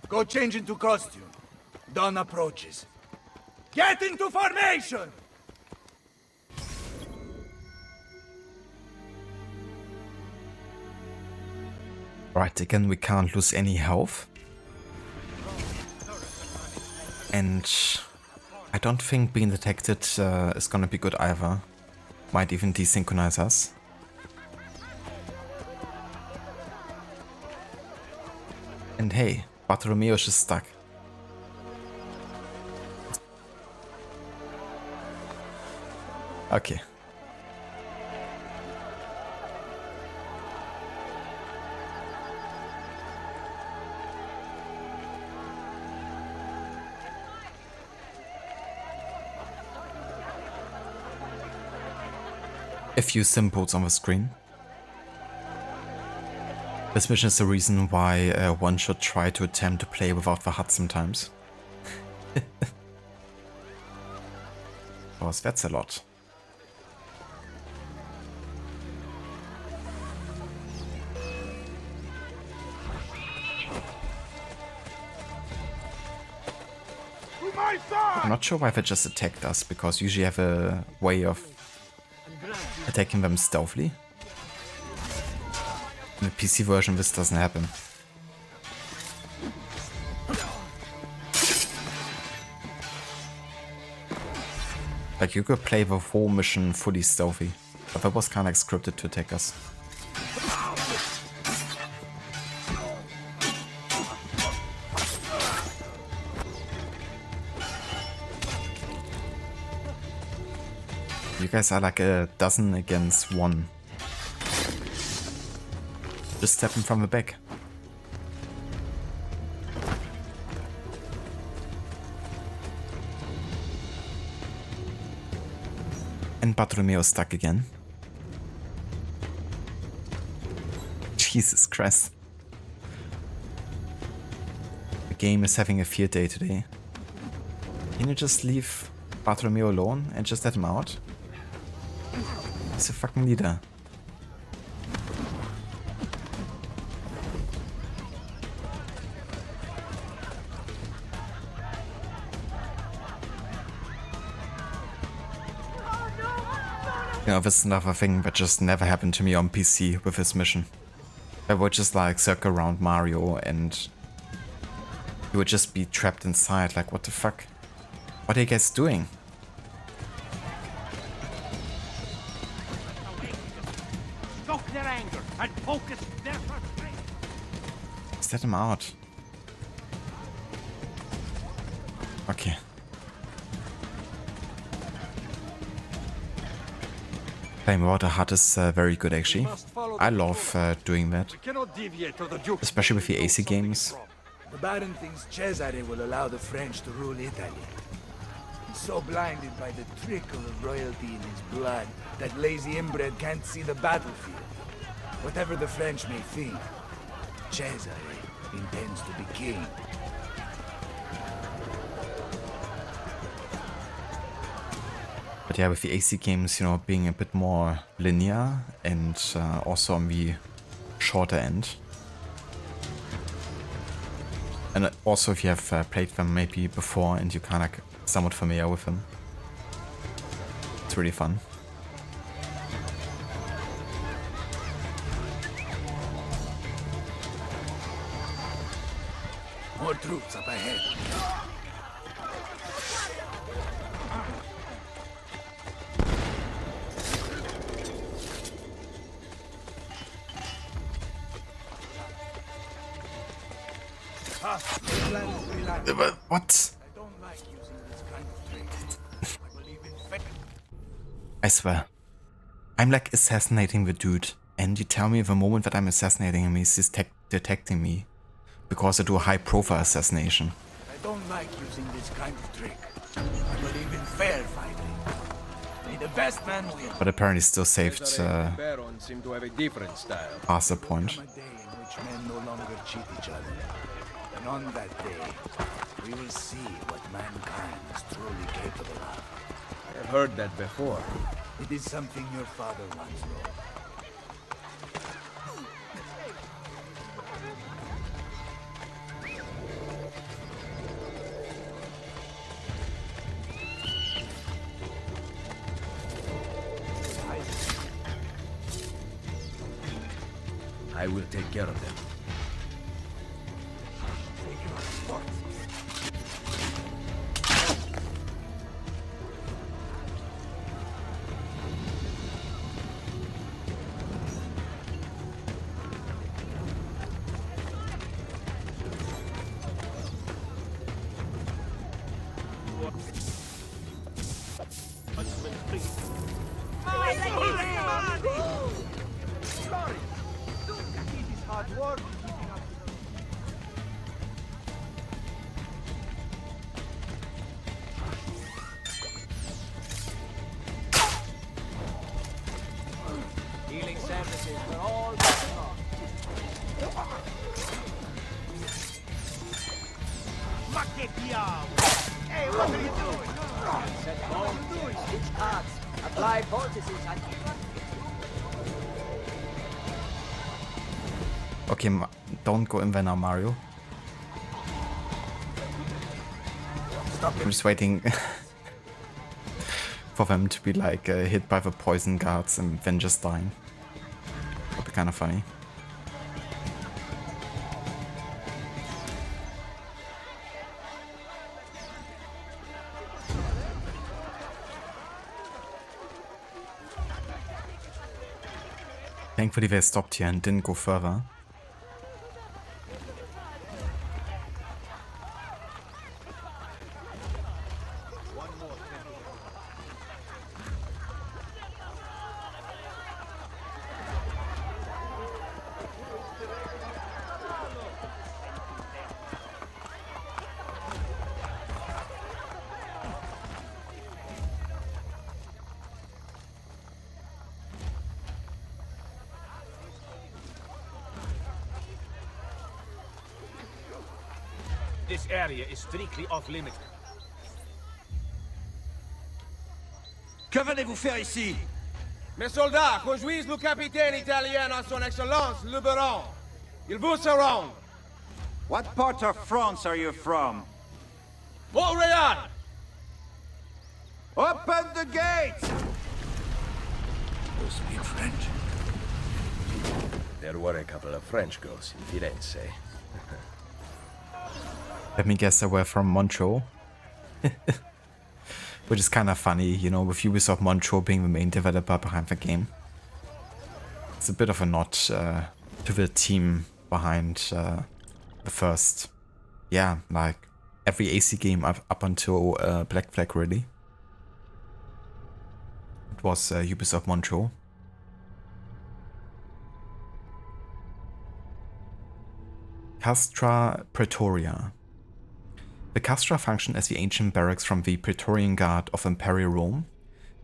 Go change into costume. Dawn approaches. Get into formation! Right, again, we can't lose any health. And I don't think being detected is gonna be good either. Might even desynchronize us. And hey, Bartholomeo's just stuck. Okay. A few symbols on the screen. This mission is the reason why one should try to attempt to play without the HUD sometimes. Because that's a lot. I'm not sure why they just attacked us, because usually have a way of attacking them stealthily. In the PC version this doesn't happen. Like you could play the whole mission fully stealthy, but that was kinda like scripted to attack us. You guys are like a dozen against one. Just step in from the back. And Bartholomeo's stuck again. Jesus Christ. The game is having a field day today. Can you just leave Bartolomeo alone and just let him out? He's a fucking leader. You know, this is another thing that just never happened to me on PC with this mission. I would just like circle around Mario and you would just be trapped inside, like what the fuck? What are you guys doing? Stoke their anger and focus their frustration. Set him out. Okay. Playing without a HUD is very good actually. I love doing that. Especially with the AC games. The Baron thinks Cesare will allow the French to rule Italy. He's so blinded by the trickle of royalty in his blood that lazy inbred can't see the battlefield. Whatever the French may think, Cesare intends to be king. But yeah, with the AC games, you know, being a bit more linear and also on the shorter end. And also if you have played them maybe before and you're kind of somewhat familiar with them. It's really fun. More troops up ahead. What? I swear. I'm like assassinating the dude, and you tell me the moment that I'm assassinating him he's detecting me. Because I do a high profile assassination. I don't like using this kind of trick. I believe in fair fighting. May the best man win. But apparently still saved Baron seem to have a different style. past the point. A day in which men no longer cheat each other. And on that day, we will see what mankind is truly capable of. I've heard that before. It is something your father once wrote. I will take care of them. Healing services for all back off. Hey, what are you doing? Set bones, stitch cards, apply poultices and... Okay, don't go in there now, Mario. I'm just waiting for them to be like hit by the poison guards and then just dying. Would be kind of funny. Thankfully they stopped here and didn't go further. This area is strictly off-limits. Que venez-vous faire ici? Mes soldats, conduisent le capitaine italien à son excellence, le baron. Il vous surround. What part of France are you from? Montreal! Open the gates! You speak French? There were a couple of French girls in Firenze. Let me guess, they were from Montreal. Which is kind of funny, you know, with Ubisoft Montreal being the main developer behind the game. It's a bit of a nod to the team behind the first, yeah, like every AC game up until Black Flag, really. It was Ubisoft Montreal. Castra Praetoria. The Castra functioned as the ancient barracks from the Praetorian Guard of Imperial Rome.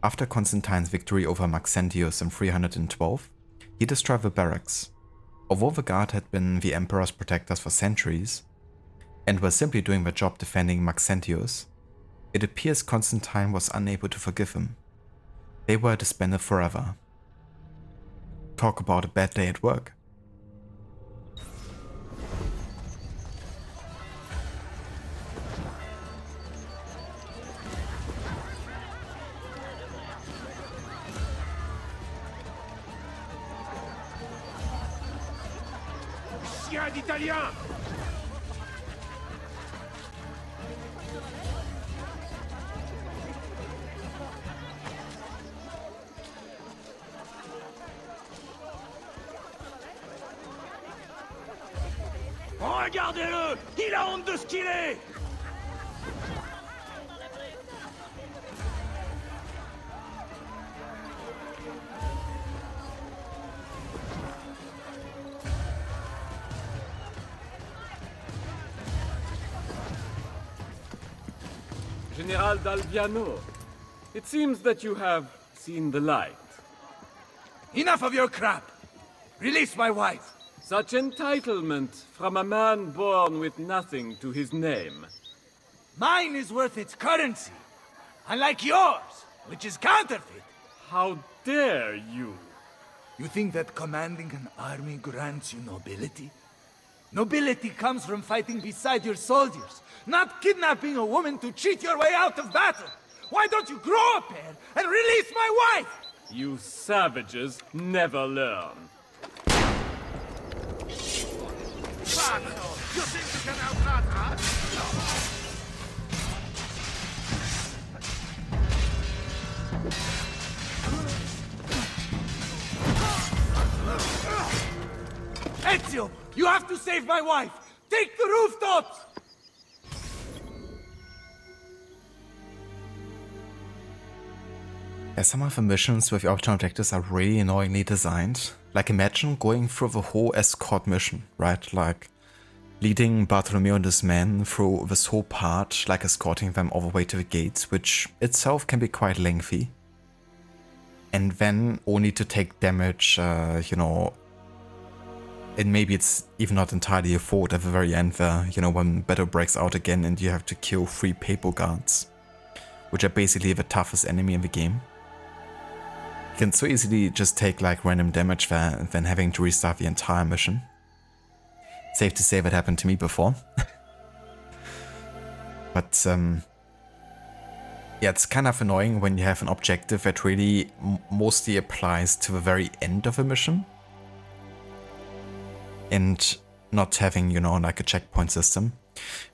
After Constantine's victory over Maxentius in 312, he destroyed the barracks. Although the guard had been the emperor's protectors for centuries, and were simply doing their job defending Maxentius, it appears Constantine was unable to forgive him. They were disbanded forever. Talk about a bad day at work. Chien d'Italien! Regardez-le! Il a honte de ce qu'il est! General D'Alviano, it seems that you have seen the light. Enough of your crap! Release my wife! Such entitlement from a man born with nothing to his name. Mine is worth its currency, unlike yours, which is counterfeit. How dare you? You think that commanding an army grants you nobility? Nobility comes from fighting beside your soldiers, not kidnapping a woman to cheat your way out of battle. Why don't you grow a pair and release my wife? You savages never learn. You think you can outrun us? Ezio, you have to save my wife! Take the rooftops! Yeah, some of the missions with the optional objectives are really annoyingly designed. Like imagine going through the whole escort mission, right? Like leading Bartolomeo and his men through this whole part, like escorting them all the way to the gates, which itself can be quite lengthy. And then only to take damage, you know, and maybe it's even not entirely your fault at the very end there, you know, when battle breaks out again and you have to kill 3 papal guards, which are basically the toughest enemy in the game. You can so easily just take like random damage there than having to restart the entire mission. Safe to say that happened to me before. But yeah, it's kind of annoying when you have an objective that really mostly applies to the very end of a mission. And not having, you know, like a checkpoint system.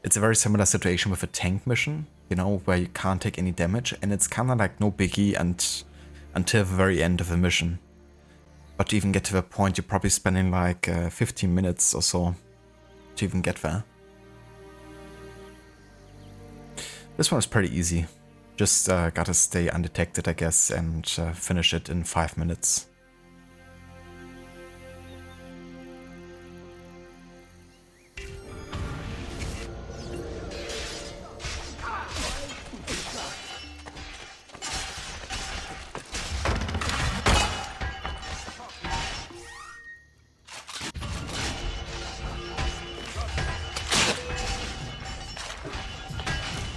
It's a very similar situation with a tank mission, you know, where you can't take any damage, and it's kind of like no biggie until the very end of the mission. But to even get to the point, you're probably spending like 15 minutes or so to even get there. This one is pretty easy. Just gotta stay undetected, I guess, and finish it in 5 minutes.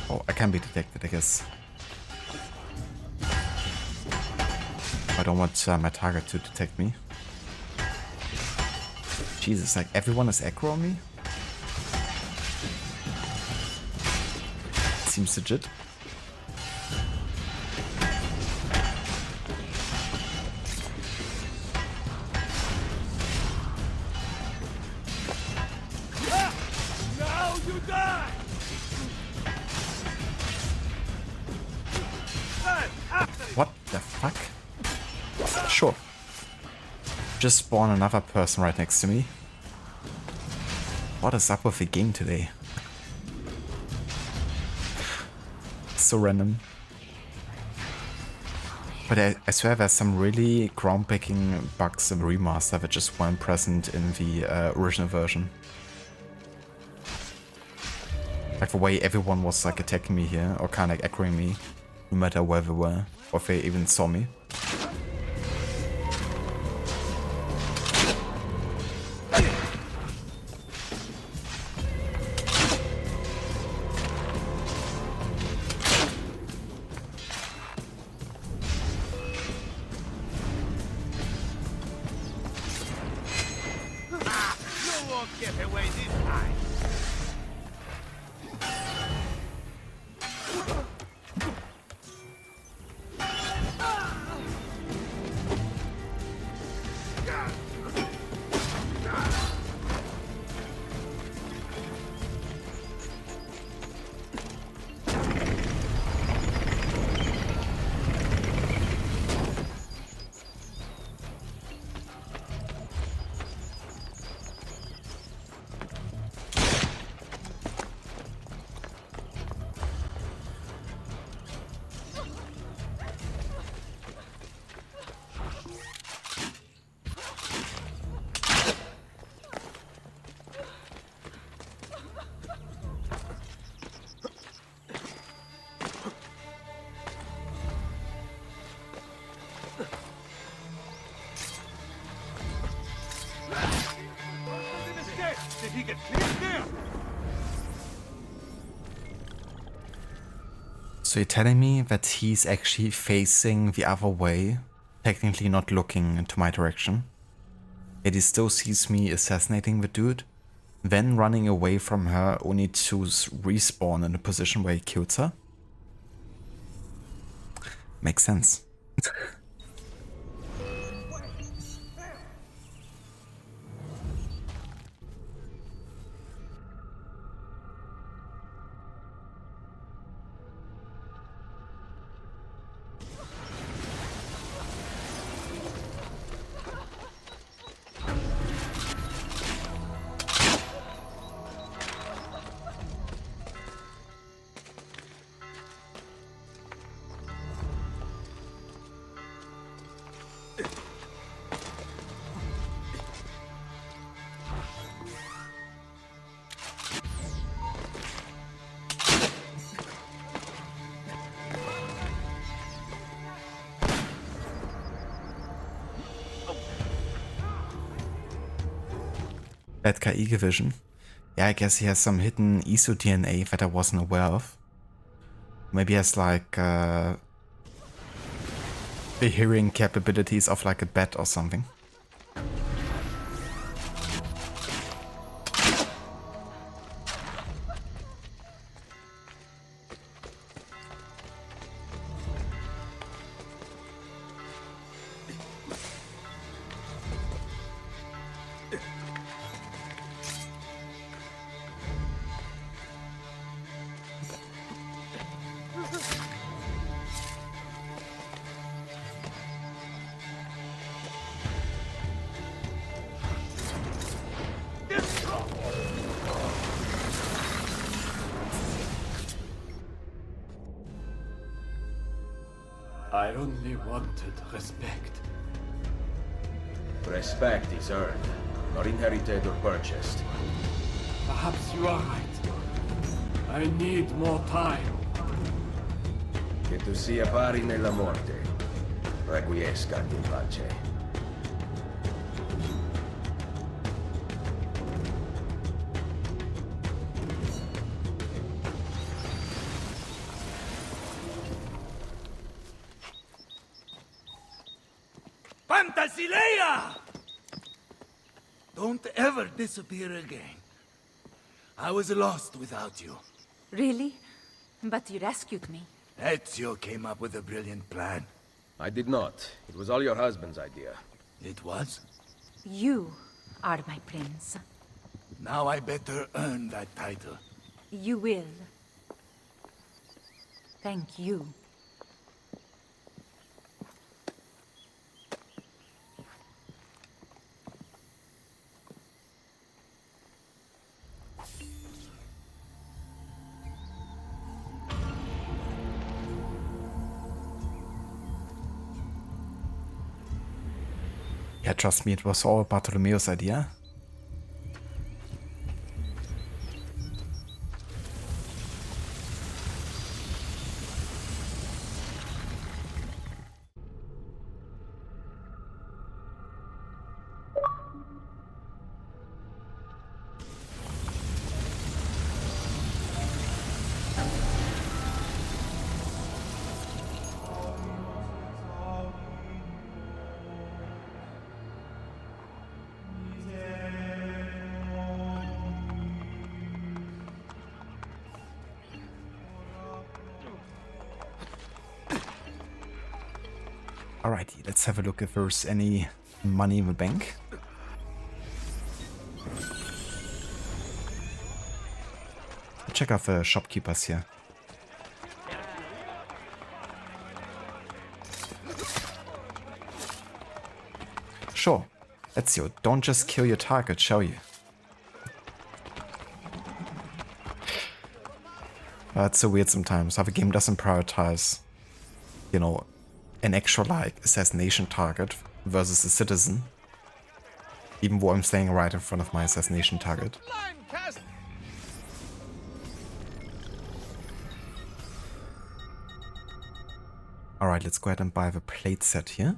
Oh, I can be detected, I guess. I don't want my target to detect me. Jesus, like everyone is aggro on me? Seems legit. Now you die! What the fuck? Sure. Just spawn another person right next to me. What is up with the game today? So random. But I swear there's some really groundbreaking bugs in the remaster that just weren't present in the original version. Like the way everyone was like attacking me here, or kind of like aggroing me, no matter where they were, or if they even saw me. get away this time. Did he get cleared there? So you're telling me that he's actually facing the other way, technically not looking into my direction, yet he still sees me assassinating the dude, then running away from her only to respawn in the position where he killed her? Makes sense. Bad KI vision. Yeah, I guess he has some hidden ESO DNA that I wasn't aware of. Maybe he has like the hearing capabilities of like a bat or something. I only wanted respect. Respect is earned, not inherited or purchased. Perhaps you are right. I need more time. Che tu sia pari nella morte. Requiescat in pace. Fantasilea! Don't ever disappear again. I was lost without you. Really? But you rescued me. Ezio came up with a brilliant plan. I did not. It was all your husband's idea. It was? You are my prince. Now I better earn that title. You will. Thank you. Yeah, trust me, it was all Bartolomeo's idea. Alrighty, let's have a look if there's any money in the bank. Check out the shopkeepers here. Sure, Ezio, don't just kill your target, shall you? It's so weird sometimes how the game doesn't prioritize, you know, an actual like assassination target versus a citizen. Even though I'm staying right in front of my assassination target. Alright, let's go ahead and buy the plate set here.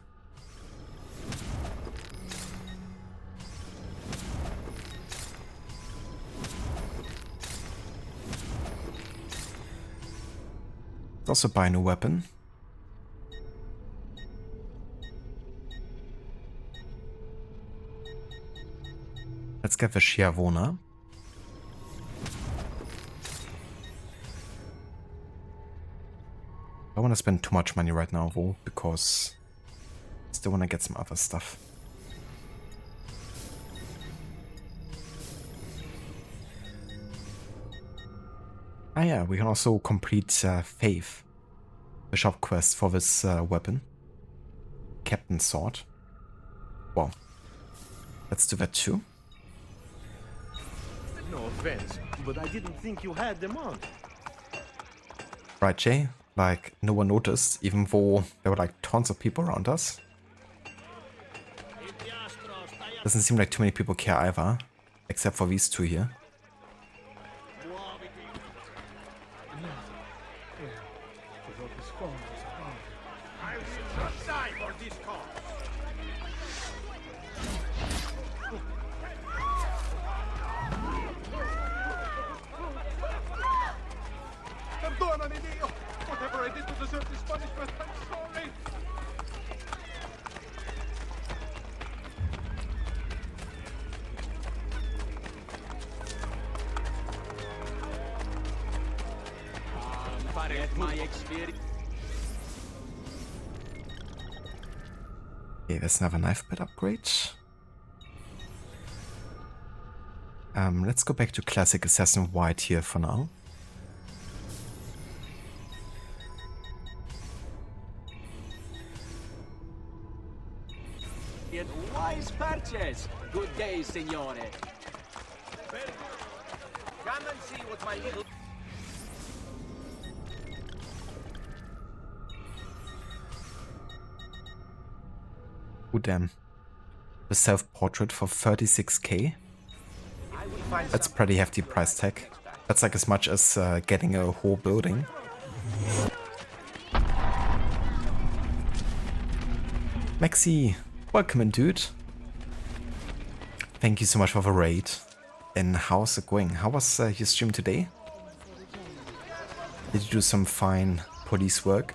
Let's also buy a new weapon. Let's get the Schiavona. I don't want to spend too much money right now though, because I still want to get some other stuff. Ah yeah, we can also complete Faith, the shop quest for this weapon. Captain's Sword. Well, let's do that too. No offense, but I didn't think you had them on. Right, Jay? Like, no one noticed, even though there were like tons of people around us. Doesn't seem like too many people care either, except for these two here. Whatever I did to deserve this punishment, I'm sorry. My experience. Okay, there's another knife bit upgrade. Let's go back to classic Assassin White here for now. Wise purchase. Good day, signore. Come and see what my little... Oh damn. The self-portrait for 36k? That's pretty hefty price tag. That's like as much as getting a whole building. Maxi, welcome in, dude. Thank you so much for the raid. And how's it going? How was your stream today? Did you do some fine police work?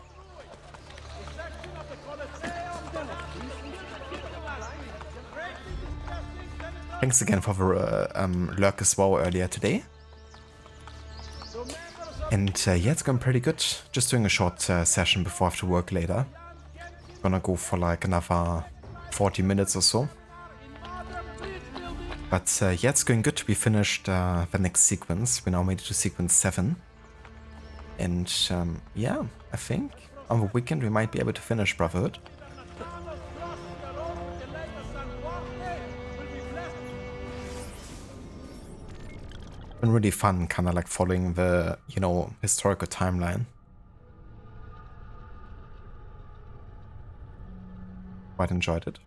Thanks again for the lurk as well earlier today. And yeah, it's going pretty good. Just doing a short session before I have to work later. Gonna go for like another 40 minutes or so. But yeah, it's going good. We finished the next sequence. We now made it to sequence 7. And yeah, I think on the weekend we might be able to finish Brotherhood. Been really fun, kind of like following the, you know, historical timeline. Quite enjoyed it.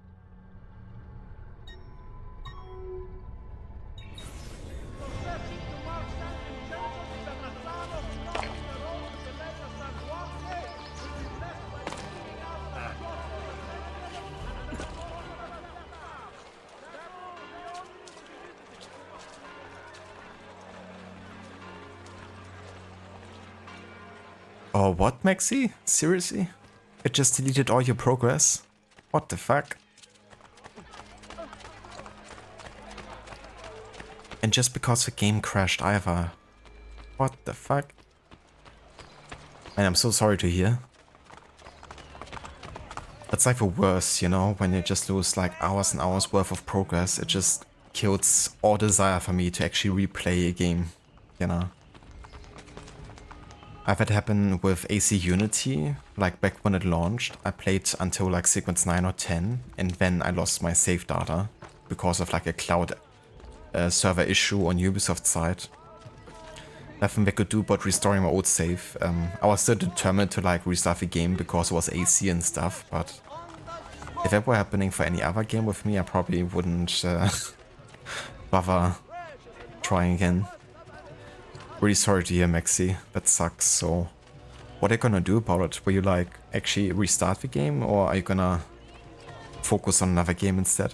Oh, what, Maxi? Seriously? It just deleted all your progress? What the fuck? And just because the game crashed either. What the fuck? And I'm so sorry to hear. That's like the worst, you know, when you just lose like hours and hours worth of progress. It just kills all desire for me to actually replay a game, you know. I've had it happen with AC Unity, like back when it launched. I played until like sequence 9 or 10, and then I lost my save data because of like a cloud server issue on Ubisoft's side. Nothing they could do but restoring my old save. I was still determined to like restart the game because it was AC and stuff, but if that were happening for any other game with me, I probably wouldn't bother trying again. Really sorry to hear, Maxi. That sucks. So, what are you gonna do about it? Will you like actually restart the game, or are you gonna focus on another game instead?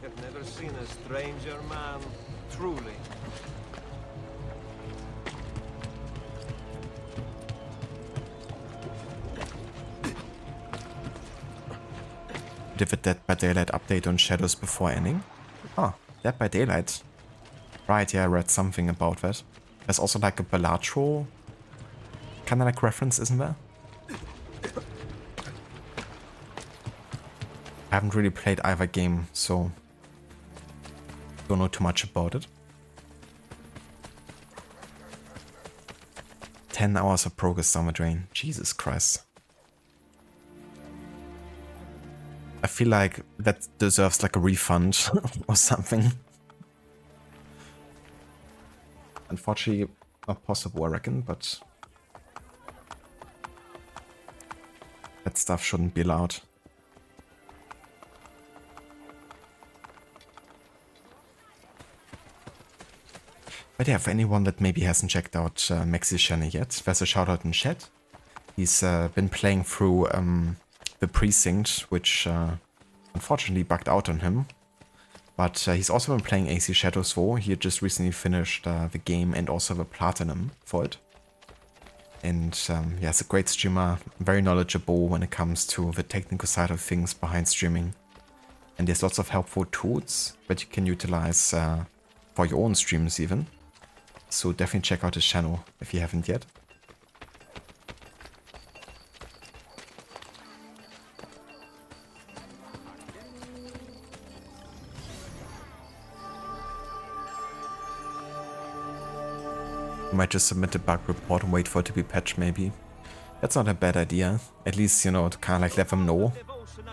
I've never seen a stranger man, truly. Did the Dead by Daylight update on Shadows before ending? Oh, Dead by Daylight. Right, yeah, I read something about that. There's also like a Balatro kind of like reference, isn't there? I haven't really played either game, so don't know too much about it. 10 hours of progress down the drain. Jesus Christ. I feel like that deserves like a refund or something. Unfortunately, not possible, I reckon, but that stuff shouldn't be allowed. But yeah, for anyone that maybe hasn't checked out Maxi's channel yet, there's a shout out in chat. He's been playing through the Precinct, which unfortunately bugged out on him. But he's also been playing AC Shadows 4. He just recently finished the game and also the Platinum for it. And yeah, he's a great streamer, very knowledgeable when it comes to the technical side of things behind streaming. And there's lots of helpful tools that you can utilize for your own streams even. So definitely check out his channel if you haven't yet. Might just submit a bug report and wait for it to be patched maybe. That's not a bad idea. At least, you know, to kind of like let them know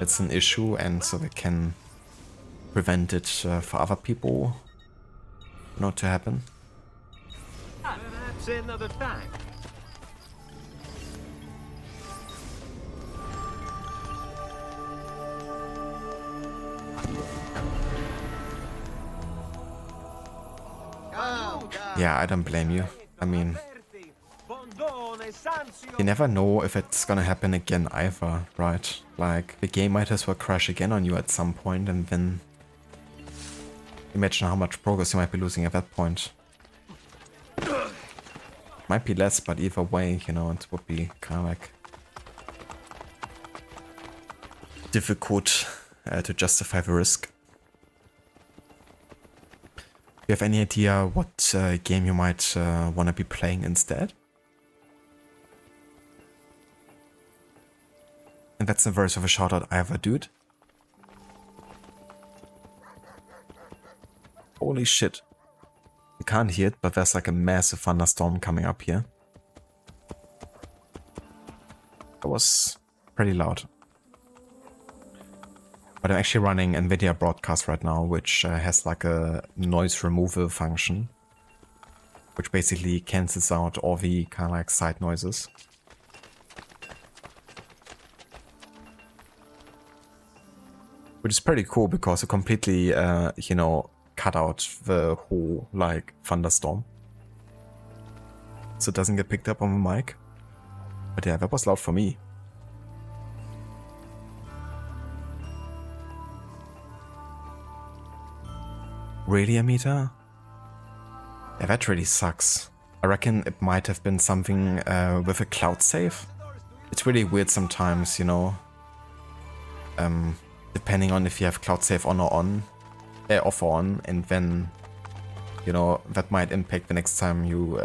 it's an issue and so they can prevent it for other people not to happen. Perhaps another time. Yeah, I don't blame you. I mean, you never know if it's gonna happen again either, right? Like, the game might as well crash again on you at some point, and then imagine how much progress you might be losing at that point. Might be less, but either way, you know, it would be kind of like difficult to justify the risk. Do you have any idea what game you might want to be playing instead? And that's the verse of a shout out either, dude. Holy shit. You can't hear it, but there's like a massive thunderstorm coming up here. That was pretty loud. But I'm actually running NVIDIA Broadcast right now, which has like a noise removal function, which basically cancels out all the kind of like side noises. Which is pretty cool because it completely, you know, cut out the whole like thunderstorm. So it doesn't get picked up on the mic. But yeah, that was loud for me. Really, Amita? Yeah, that really sucks. I reckon it might have been something with a cloud save. It's really weird sometimes, you know. Depending on if you have cloud save on or on, off or on, and then, you know, that might impact the next time you,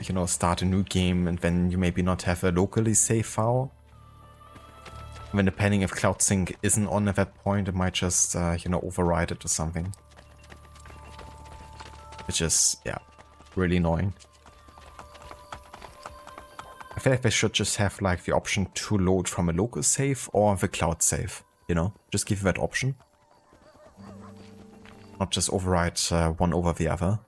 you know, start a new game, and then you maybe not have a locally save file. When depending if Cloud Sync isn't on at that point, it might just, you know, override it or something. Which is, yeah, really annoying. I feel like they should just have like the option to load from a local save or the cloud save, you know? Just give you that option. Not just override one over the other.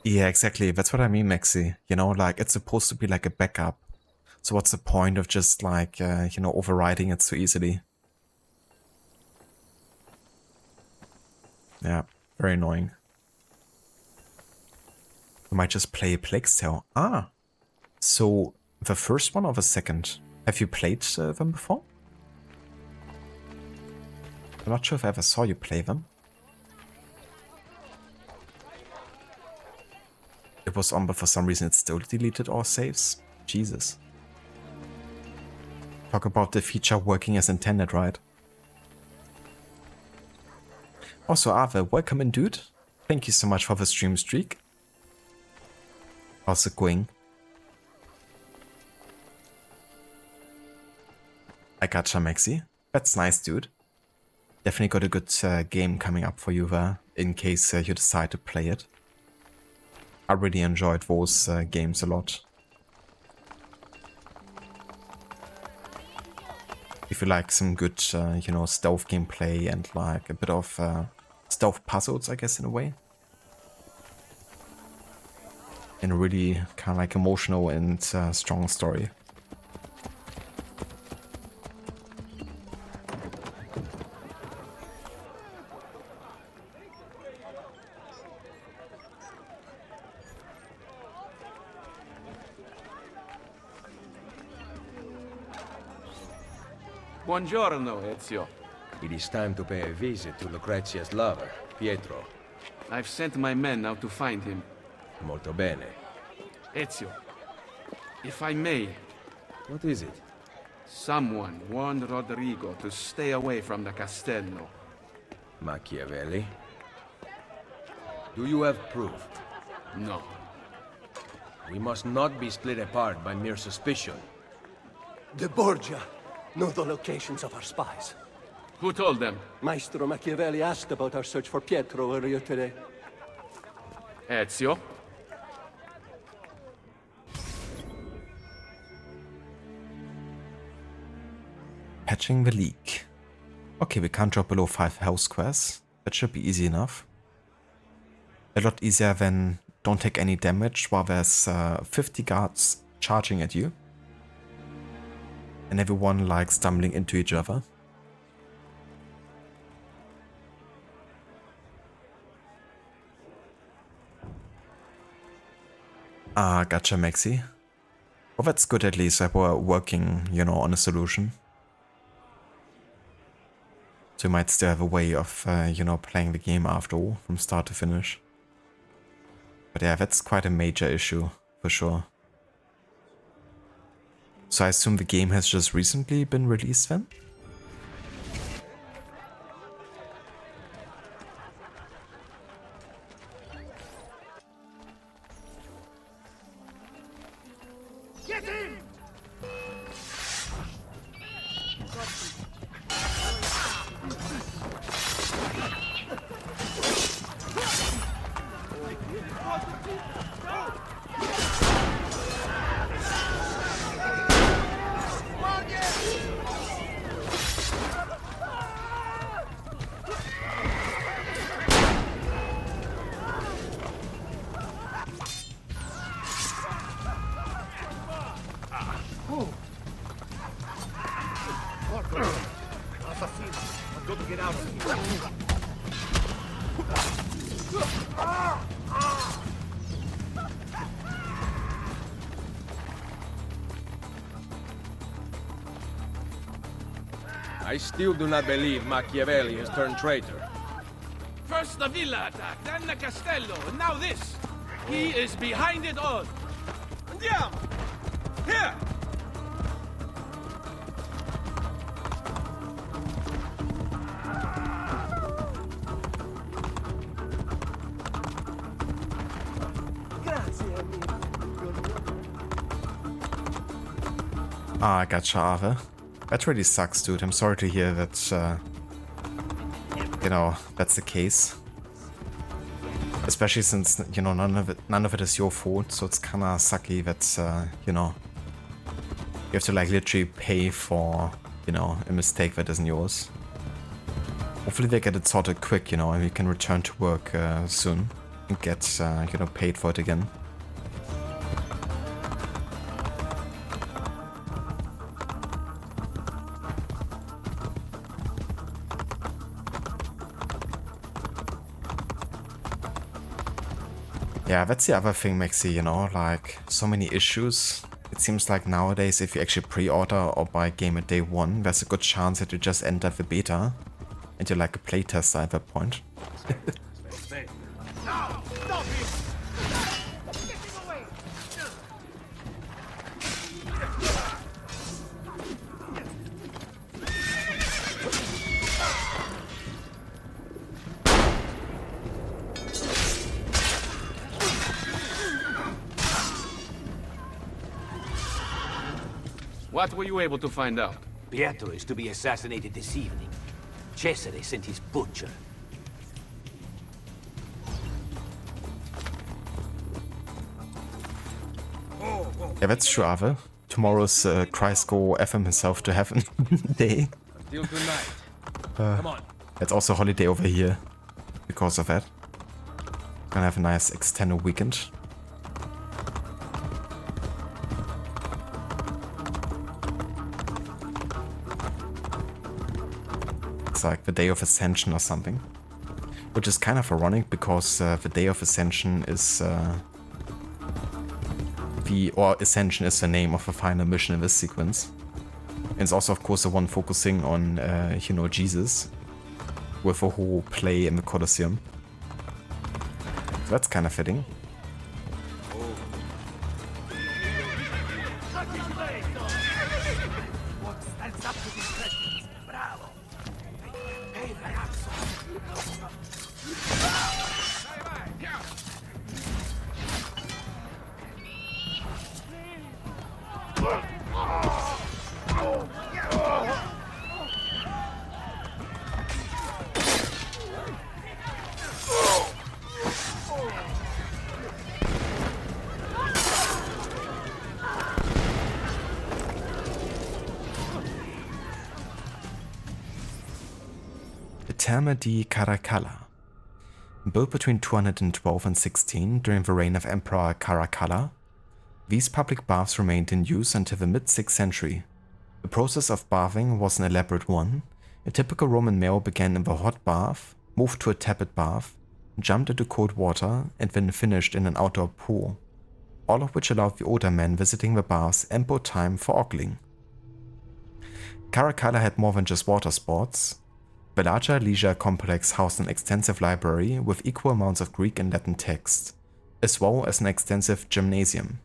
Yeah, exactly. That's what I mean, Maxi. You know, like, it's supposed to be like a backup. So what's the point of just like, you know, overriding it so easily? Yeah, very annoying. We might just play Plague's Tale. Ah! So, the first one or the second? Have you played them before? I'm not sure if I ever saw you play them. It was on, but for some reason it still deleted all saves. Jesus. Talk about the feature working as intended, right? Also, Ave, welcome in, dude. Thank you so much for the stream streak. How's it going? I gotcha, Maxi. That's nice, dude. Definitely got a good game coming up for you there, in case you decide to play it. I really enjoyed those games a lot. If you like some good, you know, stealth gameplay and like a bit of stealth puzzles, I guess, in a way. And a really kind of like emotional and strong story. Buongiorno, Ezio. It is time to pay a visit to Lucrezia's lover, Pietro. I've sent my men out to find him. Molto bene. Ezio, if I may... What is it? Someone warned Rodrigo to stay away from the Castello. Machiavelli? Do you have proof? No. We must not be split apart by mere suspicion. The Borgia know the locations of our spies. Who told them? Maestro Machiavelli asked about our search for Pietro earlier today. Ezio? Patching the leak. Okay, we can't drop below 5 health squares. That should be easy enough. A lot easier than don't take any damage while there's 50 guards charging at you. And everyone like stumbling into each other. Ah, gotcha, Maxi. Well, that's good at least that we're working, you know, on a solution. So you might still have a way of, you know, playing the game after all, from start to finish. But yeah, that's quite a major issue, for sure. So I assume the game has just recently been released then? Get him! I still do not believe Machiavelli has turned traitor. First the villa attack, then the Castello, and now this. He is behind it all. Andiamo! Here! Ah, I gotcha, Ave. That really sucks, dude. I'm sorry to hear that, you know, that's the case. Especially since, you know, none of it is your fault, so it's kinda sucky that, you know, you have to, like, literally pay for, you know, a mistake that isn't yours. Hopefully they get it sorted quick, you know, and we can return to work soon and get, you know, paid for it again. Yeah, that's the other thing, Maxi, you know, like, so many issues. It seems like nowadays, if you actually pre-order or buy a game at day one, there's a good chance that you just enter the beta and you're like a playtester at that point. What were you able to find out? Pietro is to be assassinated this evening. Cesare sent his butcher. Yeah, that's true, Ave. Tomorrow's Christ go FM himself to heaven day. Until tonight. Come on. It's also a holiday over here because of that. Gonna have a nice extended weekend. Like the Day of Ascension or something, which is kind of ironic because the Day of Ascension is Ascension is the name of the final mission in this sequence, and it's also of course the one focusing on you know, Jesus with a whole play in the Courtesan. So that's kind of fitting. Terme di Caracalla. Built between 212 and 16 during the reign of Emperor Caracalla, these public baths remained in use until the mid-6th century. The process of bathing was an elaborate one. A typical Roman male began in the hot bath, moved to a tepid bath, jumped into cold water, and then finished in an outdoor pool, all of which allowed the older men visiting the baths ample time for ogling. Caracalla had more than just water sports. The larger leisure complex housed an extensive library with equal amounts of Greek and Latin text, as well as an extensive gymnasium.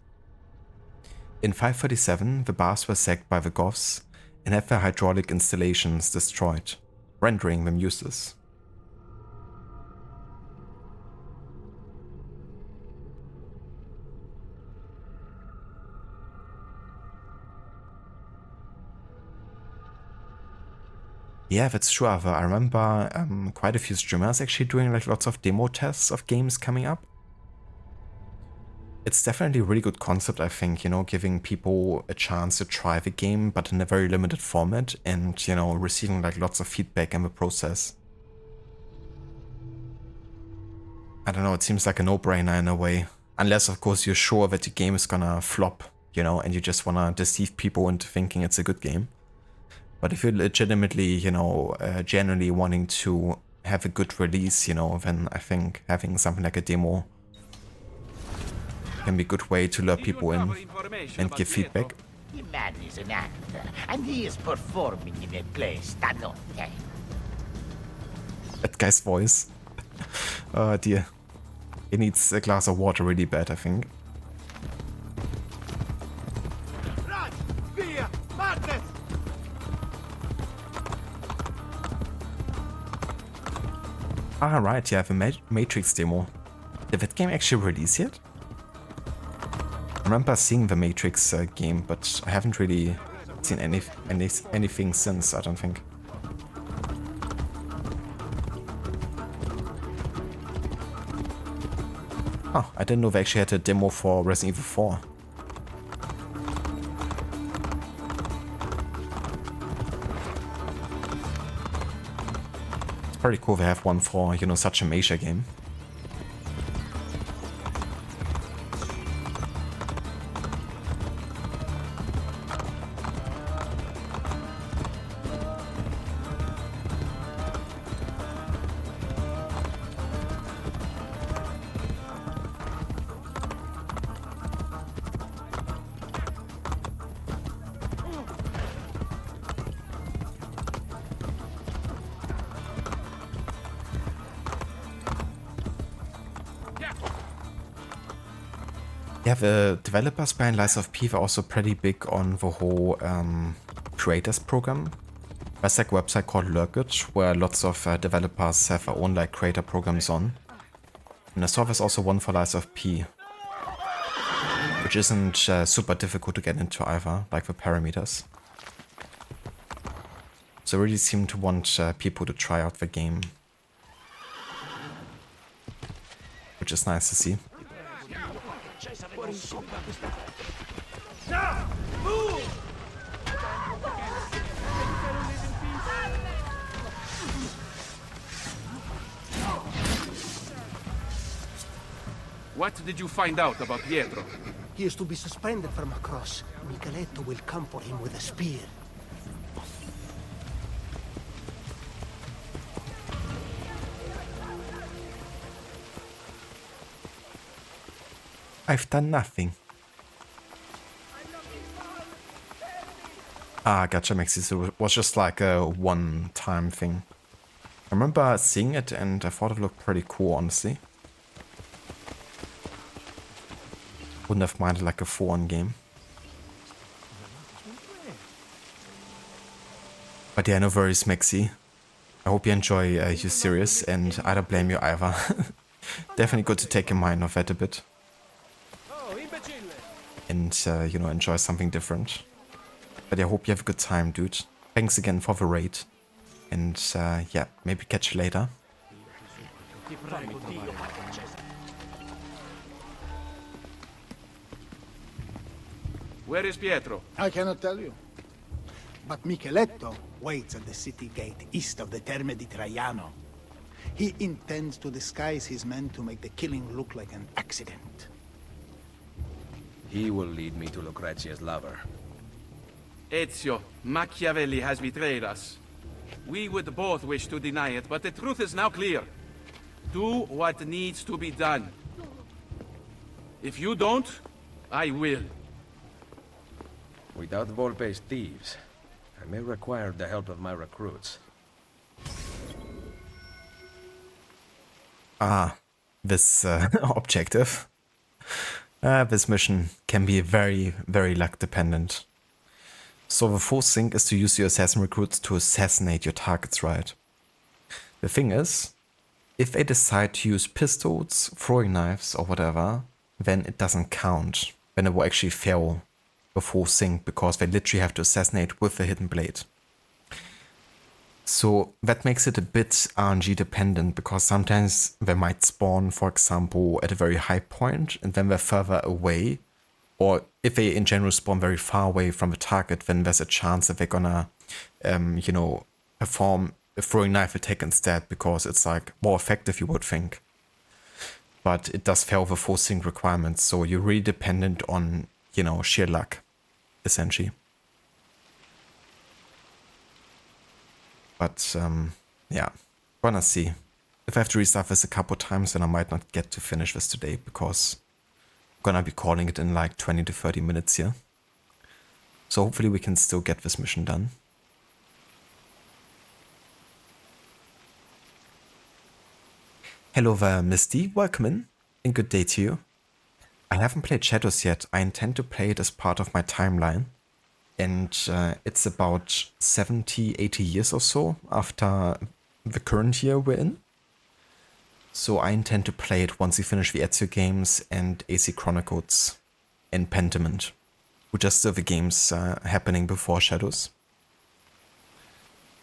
In 537, the baths were sacked by the Goths and had their hydraulic installations destroyed, rendering them useless. Yeah, that's true, Ava. I remember quite a few streamers actually doing like lots of demo tests of games coming up. It's definitely a really good concept, I think, you know, giving people a chance to try the game, but in a very limited format and, you know, receiving like lots of feedback in the process. I don't know, it seems like a no-brainer in a way. Unless, of course, you're sure that the game is gonna flop, you know, and you just wanna deceive people into thinking it's a good game. But if you're legitimately, you know, generally wanting to have a good release, you know, then I think having something like a demo can be a good way to lure people in and give feedback. The man is an actor, and he is performing in a play stanotte. That guy's voice. Oh dear. He needs a glass of water really bad, I think. Ah, right, yeah, the Matrix demo. Did that game actually release yet? remember seeing the Matrix game, but I haven't really seen anything since, I don't think. Oh, I didn't know they actually had a demo for Resident Evil 4. It's pretty cool they have one for, you know, such a major game. Yeah, the developers behind Lies of P were also pretty big on the whole creators program. There's like a website called Lurkage where lots of developers have their own like creator programs on. And I saw there's also one for Lies of P, which isn't super difficult to get into either, like the parameters. So I really seem to want people to try out the game, which is nice to see. What did you find out about Pietro? He is to be suspended from a cross. Micheletto will come for him with a spear. I've done nothing. Ah, gotcha, Maxi. So it was just like a one-time thing. I remember seeing it and I thought it looked pretty cool, honestly. Wouldn't have minded like a full-on game. But yeah, no worries, Maxi. I hope you enjoy your series, and I don't blame you either. Definitely good to take your mind off that a bit. And, you know, enjoy something different. But I hope you have a good time, dude. Thanks again for the raid. And, yeah, maybe catch you later. Where is Pietro? I cannot tell you. But Micheletto waits at the city gate east of the Terme di Traiano. He intends to disguise his men to make the killing look like an accident. He will lead me to Lucrezia's lover. Ezio, Machiavelli has betrayed us. We would both wish to deny it, but the truth is now clear. Do what needs to be done. If you don't, I will. Without Volpe's thieves, I may require the help of my recruits. Ah, this objective. This mission can be very, very luck dependent. So the first thing is to use your assassin recruits to assassinate your targets, right? The thing is, if they decide to use pistols, throwing knives or whatever, then it doesn't count. Then it will actually fail the first thing because they literally have to assassinate with the hidden blade. So that makes it a bit RNG dependent because sometimes they might spawn, for example, at a very high point and then they're further away. Or if they in general spawn very far away from the target, then there's a chance that they're gonna, you know, perform a throwing knife attack instead because it's like more effective, you would think. But it does fail the forcing requirements, so you're really dependent on, you know, sheer luck, essentially. But, yeah, gonna see. If I have to restart this a couple times, then I might not get to finish this today because I'm gonna be calling it in like 20 to 30 minutes here. So hopefully we can still get this mission done. Hello there, Misty. Welcome in, and good day to you. I haven't played Shadows yet. I intend to play it as part of my timeline. And it's about 70, 80 years or so after the current year we're in. So I intend to play it once we finish the Ezio games and AC Chronicles. and Pentiment, which are still the games happening before Shadows.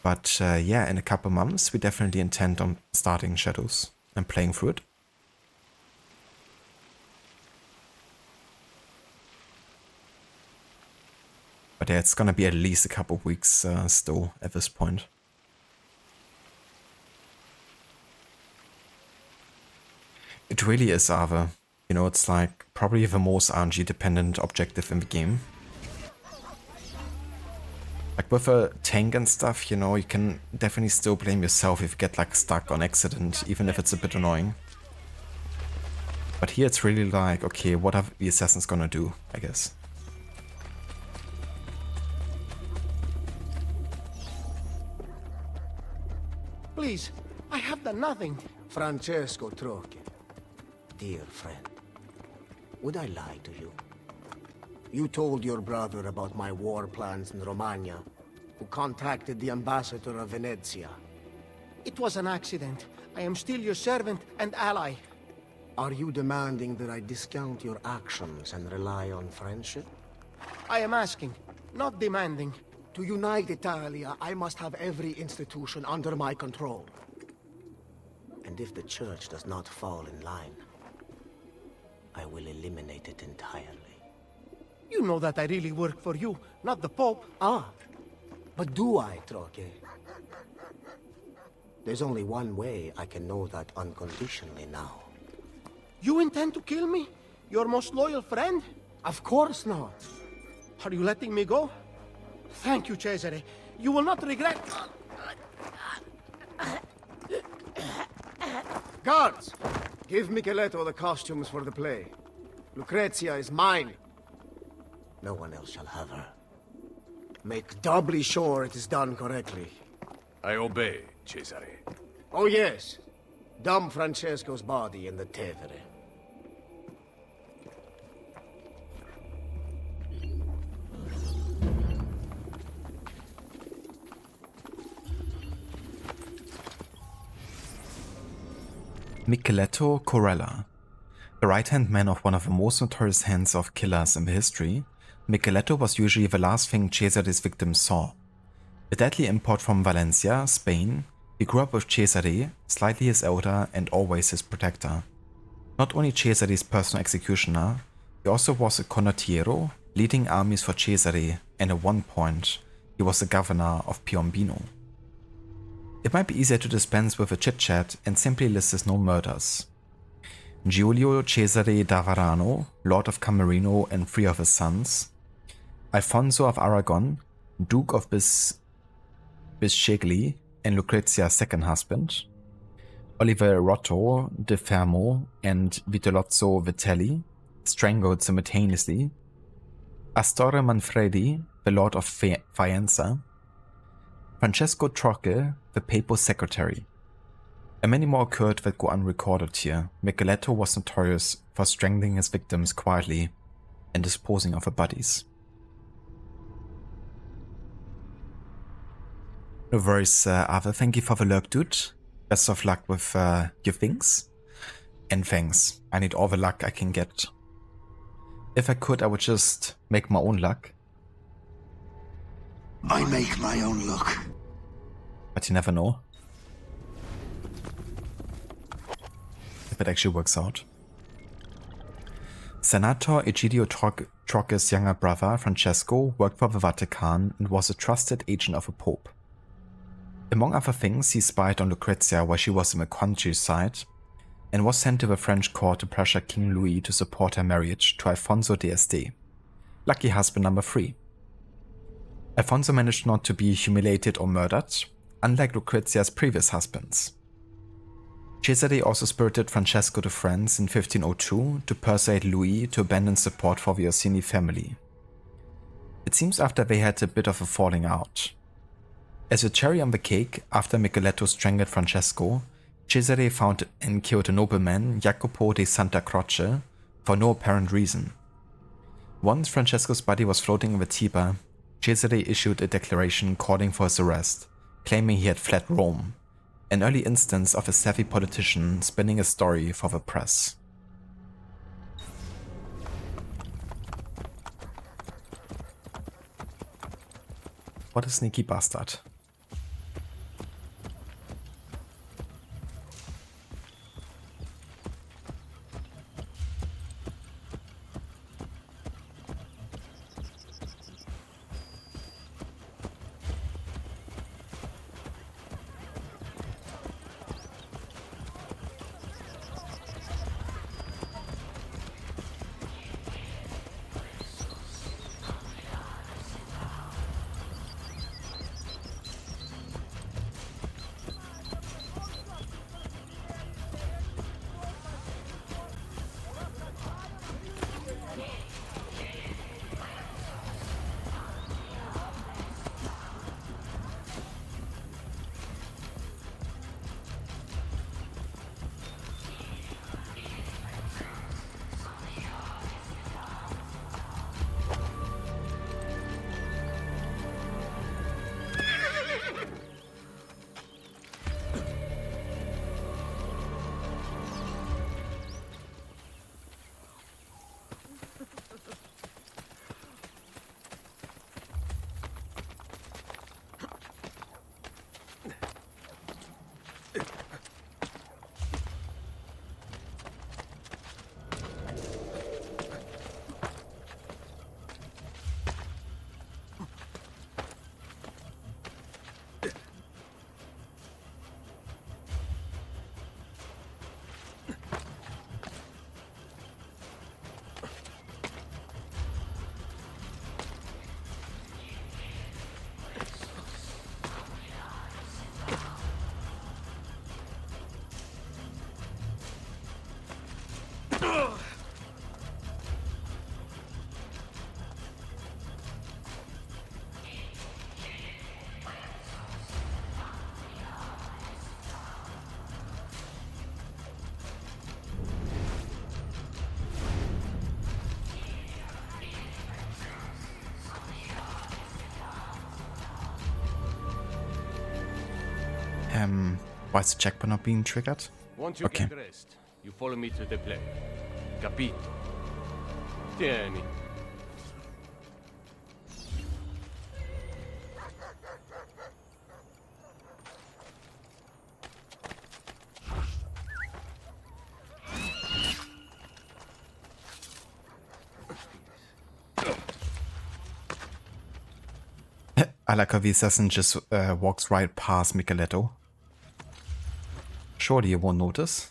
But yeah, in a couple months, we definitely intend on starting Shadows and playing through it. But yeah, it's gonna be at least a couple weeks still at this point. It really is Ava. You know, it's like probably the most RNG dependent objective in the game. Like with a tank and stuff, you know, you can definitely still blame yourself if you get like stuck on accident, even if it's a bit annoying. But here it's really like, okay, what are the assassins gonna do, I guess. Please, I have done nothing. Francesco Troche. Dear friend, would I lie to you? You told your brother about my war plans in Romagna, who contacted the ambassador of Venezia. It was an accident. I am still your servant and ally. Are you demanding that I discount your actions and rely on friendship? I am asking, not demanding. To unite Italia, I must have every institution under my control. And if the church does not fall in line, I will eliminate it entirely. You know that I really work for you, not the Pope. Ah, but do I, Troche? There's only one way I can know that unconditionally now. You intend to kill me? Your most loyal friend? Of course not. Are you letting me go? Thank you, Cesare. You will not regret... Guards! Give Micheletto the costumes for the play. Lucrezia is mine. No one else shall have her. Make doubly sure it is done correctly. I obey, Cesare. Oh yes. Dump Francesco's body in the Tevere. Micheletto Corella. The right-hand man of one of the most notorious hands-off killers in the history, Micheletto was usually the last thing Cesare's victims saw. A deadly import from Valencia, Spain, he grew up with Cesare, slightly his elder and always his protector. Not only Cesare's personal executioner, he also was a condottiero, leading armies for Cesare, and at one point, he was the governor of Piombino. It might be easier to dispense with a chit-chat and simply list his known murders. Giulio Cesare d'Avarano, Lord of Camerino and 3 of his sons. Alfonso of Aragon, Duke of Bisceglie and Lucrezia's second husband. Oliver Rotto de Fermo and Vitellozzo Vitelli, strangled simultaneously. Astore Manfredi, the Lord of Faenza. Francesco Troche, the papal secretary. And many more occurred that go unrecorded here. Micheletto was notorious for strangling his victims quietly and disposing of their bodies. No worries, Arthur. Thank you for the lurk, dude. Best of luck with your things. And thanks. I need all the luck I can get. If I could, I would just make my own luck. I make my own luck. But you never know. If it actually works out. Senator Egidio Troche's younger brother, Francesco, worked for the Vatican and was a trusted agent of the Pope. Among other things, he spied on Lucrezia while she was in the countryside and was sent to the French court to pressure King Louis to support her marriage to Alfonso d'Este, lucky husband number 3. Alfonso managed not to be humiliated or murdered, unlike Lucrezia's previous husbands. Cesare also spirited Francesco to France in 1502 to persuade Louis to abandon support for the Orsini family. It seems after they had a bit of a falling out. As a cherry on the cake, after Micheletto strangled Francesco, Cesare found and killed a nobleman, Jacopo de Santa Croce, for no apparent reason. Once Francesco's body was floating in the Tiber, Cesare issued a declaration calling for his arrest, claiming he had fled Rome, an early instance of a savvy politician spinning a story for the press. What a sneaky bastard. Why is the checkpoint not being triggered? Once you get dressed, you follow me to the plane. Capito? Tieni. I like how the assassin just walks right past Micheletto. Surely you won't notice.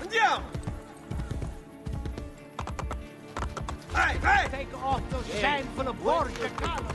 Andiamo! Hey, hey! Take off those shameful of borgia colors.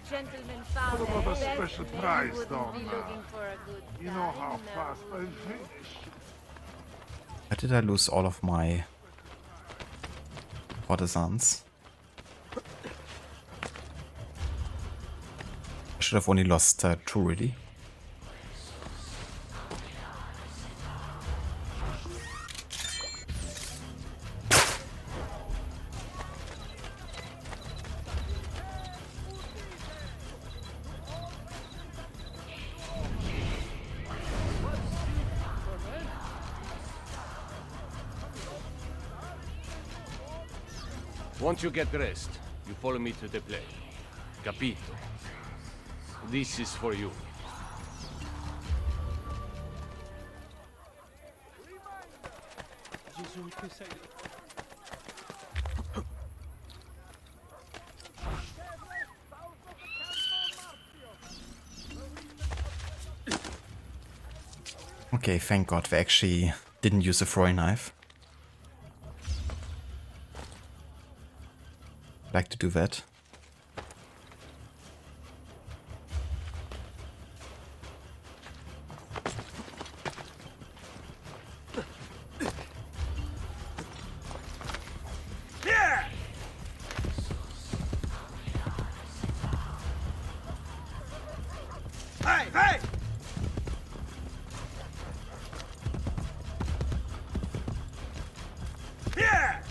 gentleman What found about a best special man prize, wouldn't be Donna? looking for a good You know time how now, fast I would finish. Why did I lose all of my Courtesans? I should have only lost 2, really. Once you get dressed, you follow me to the play. Capito? This is for you. Okay, thank God we actually didn't use a throwing knife. I'd like to do that. Hey, hey! Here!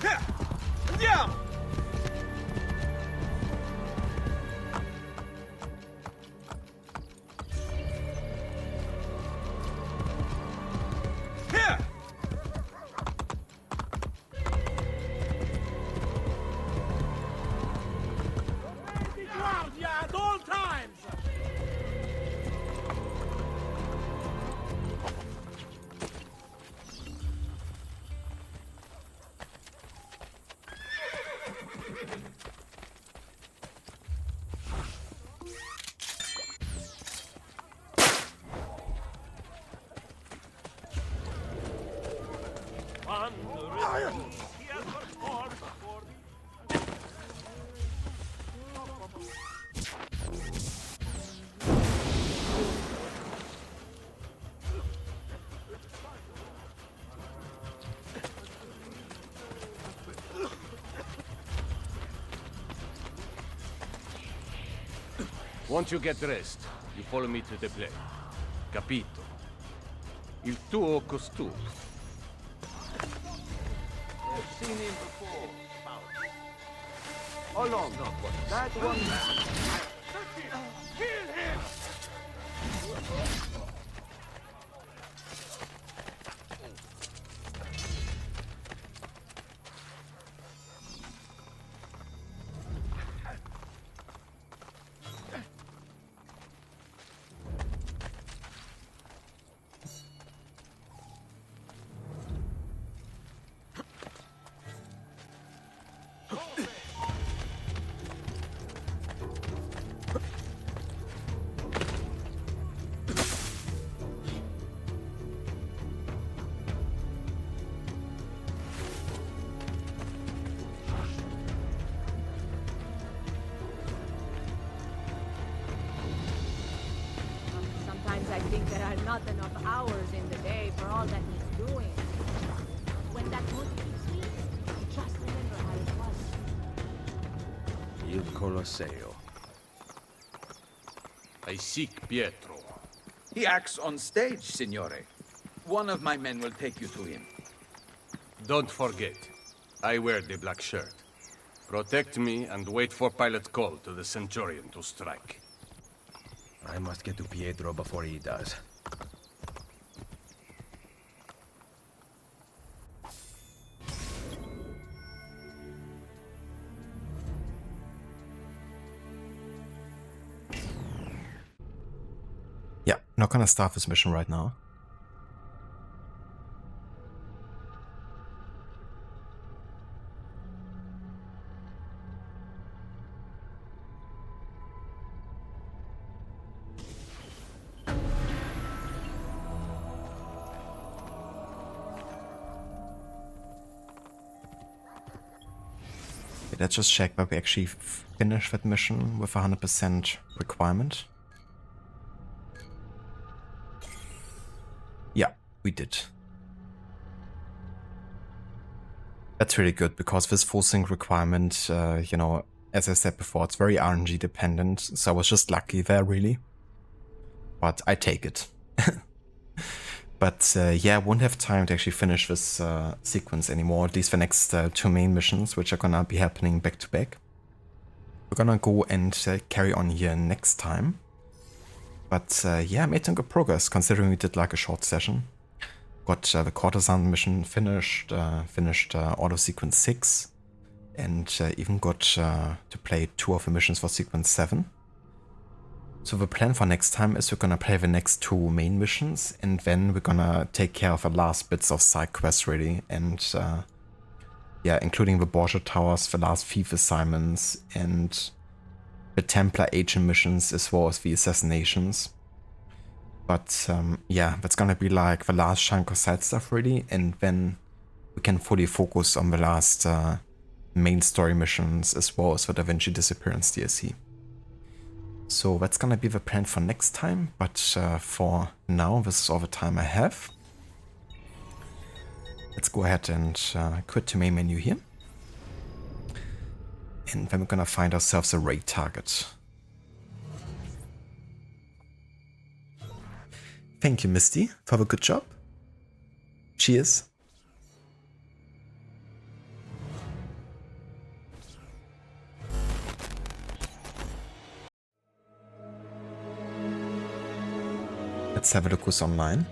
Here! Andiamo! Here! Guardia at all times! Once you get dressed, you follow me to the play. Capito? Il tuo costume. I've seen him before. How long? That one. Kill him! Sometimes I think there are not enough hours in the day for all that he's doing. When that mood keeps me, just remember how it was. Il Colosseo. I seek Pietro. He acts on stage, signore. One of my men will take you to him. Don't forget, I wear the black shirt. Protect me and wait for pilot call to the Centurion to strike. I must get to Pietro before he does. Yeah, not gonna start this mission right now. Okay, let's just check that we actually finish that mission with 100% requirement. Yeah, we did. That's really good, because this forcing requirement, you know, as I said before, it's very RNG dependent, so I was just lucky there, really. But I take it. But yeah, I won't have time to actually finish this sequence anymore, at least the next 2 main missions, which are gonna be happening back to back. We're gonna go and carry on here next time. But yeah, I made some good progress, considering we did like a short session. Got the Courtesan mission finished, finished auto sequence 6, and even got to play 2 of the missions for sequence 7. So the plan for next time is we're gonna play the next 2 main missions, and then we're gonna take care of the last bits of side quests really, and yeah, including the Borgia Towers, the last thief assignments, and the Templar agent missions, as well as the assassinations. But yeah, that's gonna be like the last chunk of side stuff really, and then we can fully focus on the last main story missions, as well as the Da Vinci Disappearance DLC. So that's gonna be the plan for next time, but for now, this is all the time I have. Let's go ahead and quit the main menu here. And then we're gonna find ourselves a raid target. Thank you, Misty, for the good job. Cheers. Let's have a look who's online.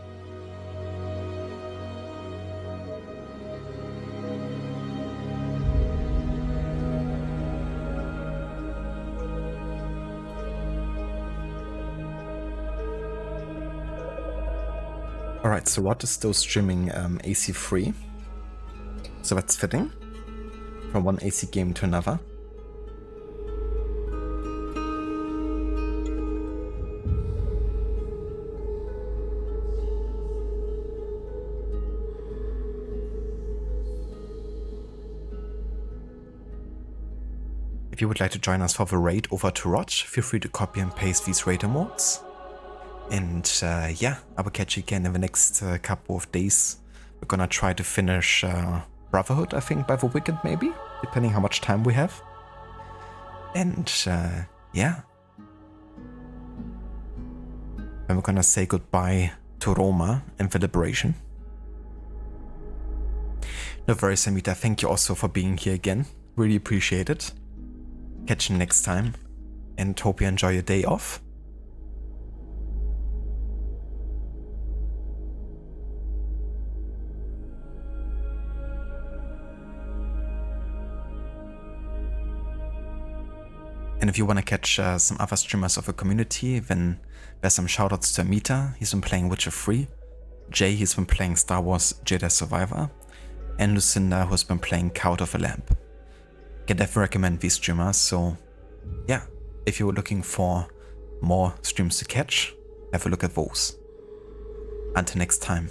Alright, so Rod is still streaming AC3. So that's fitting. From one AC game to another. If you would like to join us for the raid over to Rod, feel free to copy and paste these raid emotes. And yeah, I will catch you again in the next couple of days. We're gonna try to finish Brotherhood, I think, by the weekend maybe, depending how much time we have. And yeah. Then we're gonna say goodbye to Roma and the Liberation. No worries, Amita, thank you also for being here again. Really appreciate it. Catch you next time, and hope you enjoy your day off. And if you want to catch some other streamers of the community, then there's some shoutouts to Amita, he's been playing Witcher 3, Jay, he's been playing Star Wars Jedi Survivor, and Lucinda, who's been playing Cult of a Lamp. Can definitely recommend these streamers, so yeah, if you're looking for more streams to catch, have a look at those. Until next time.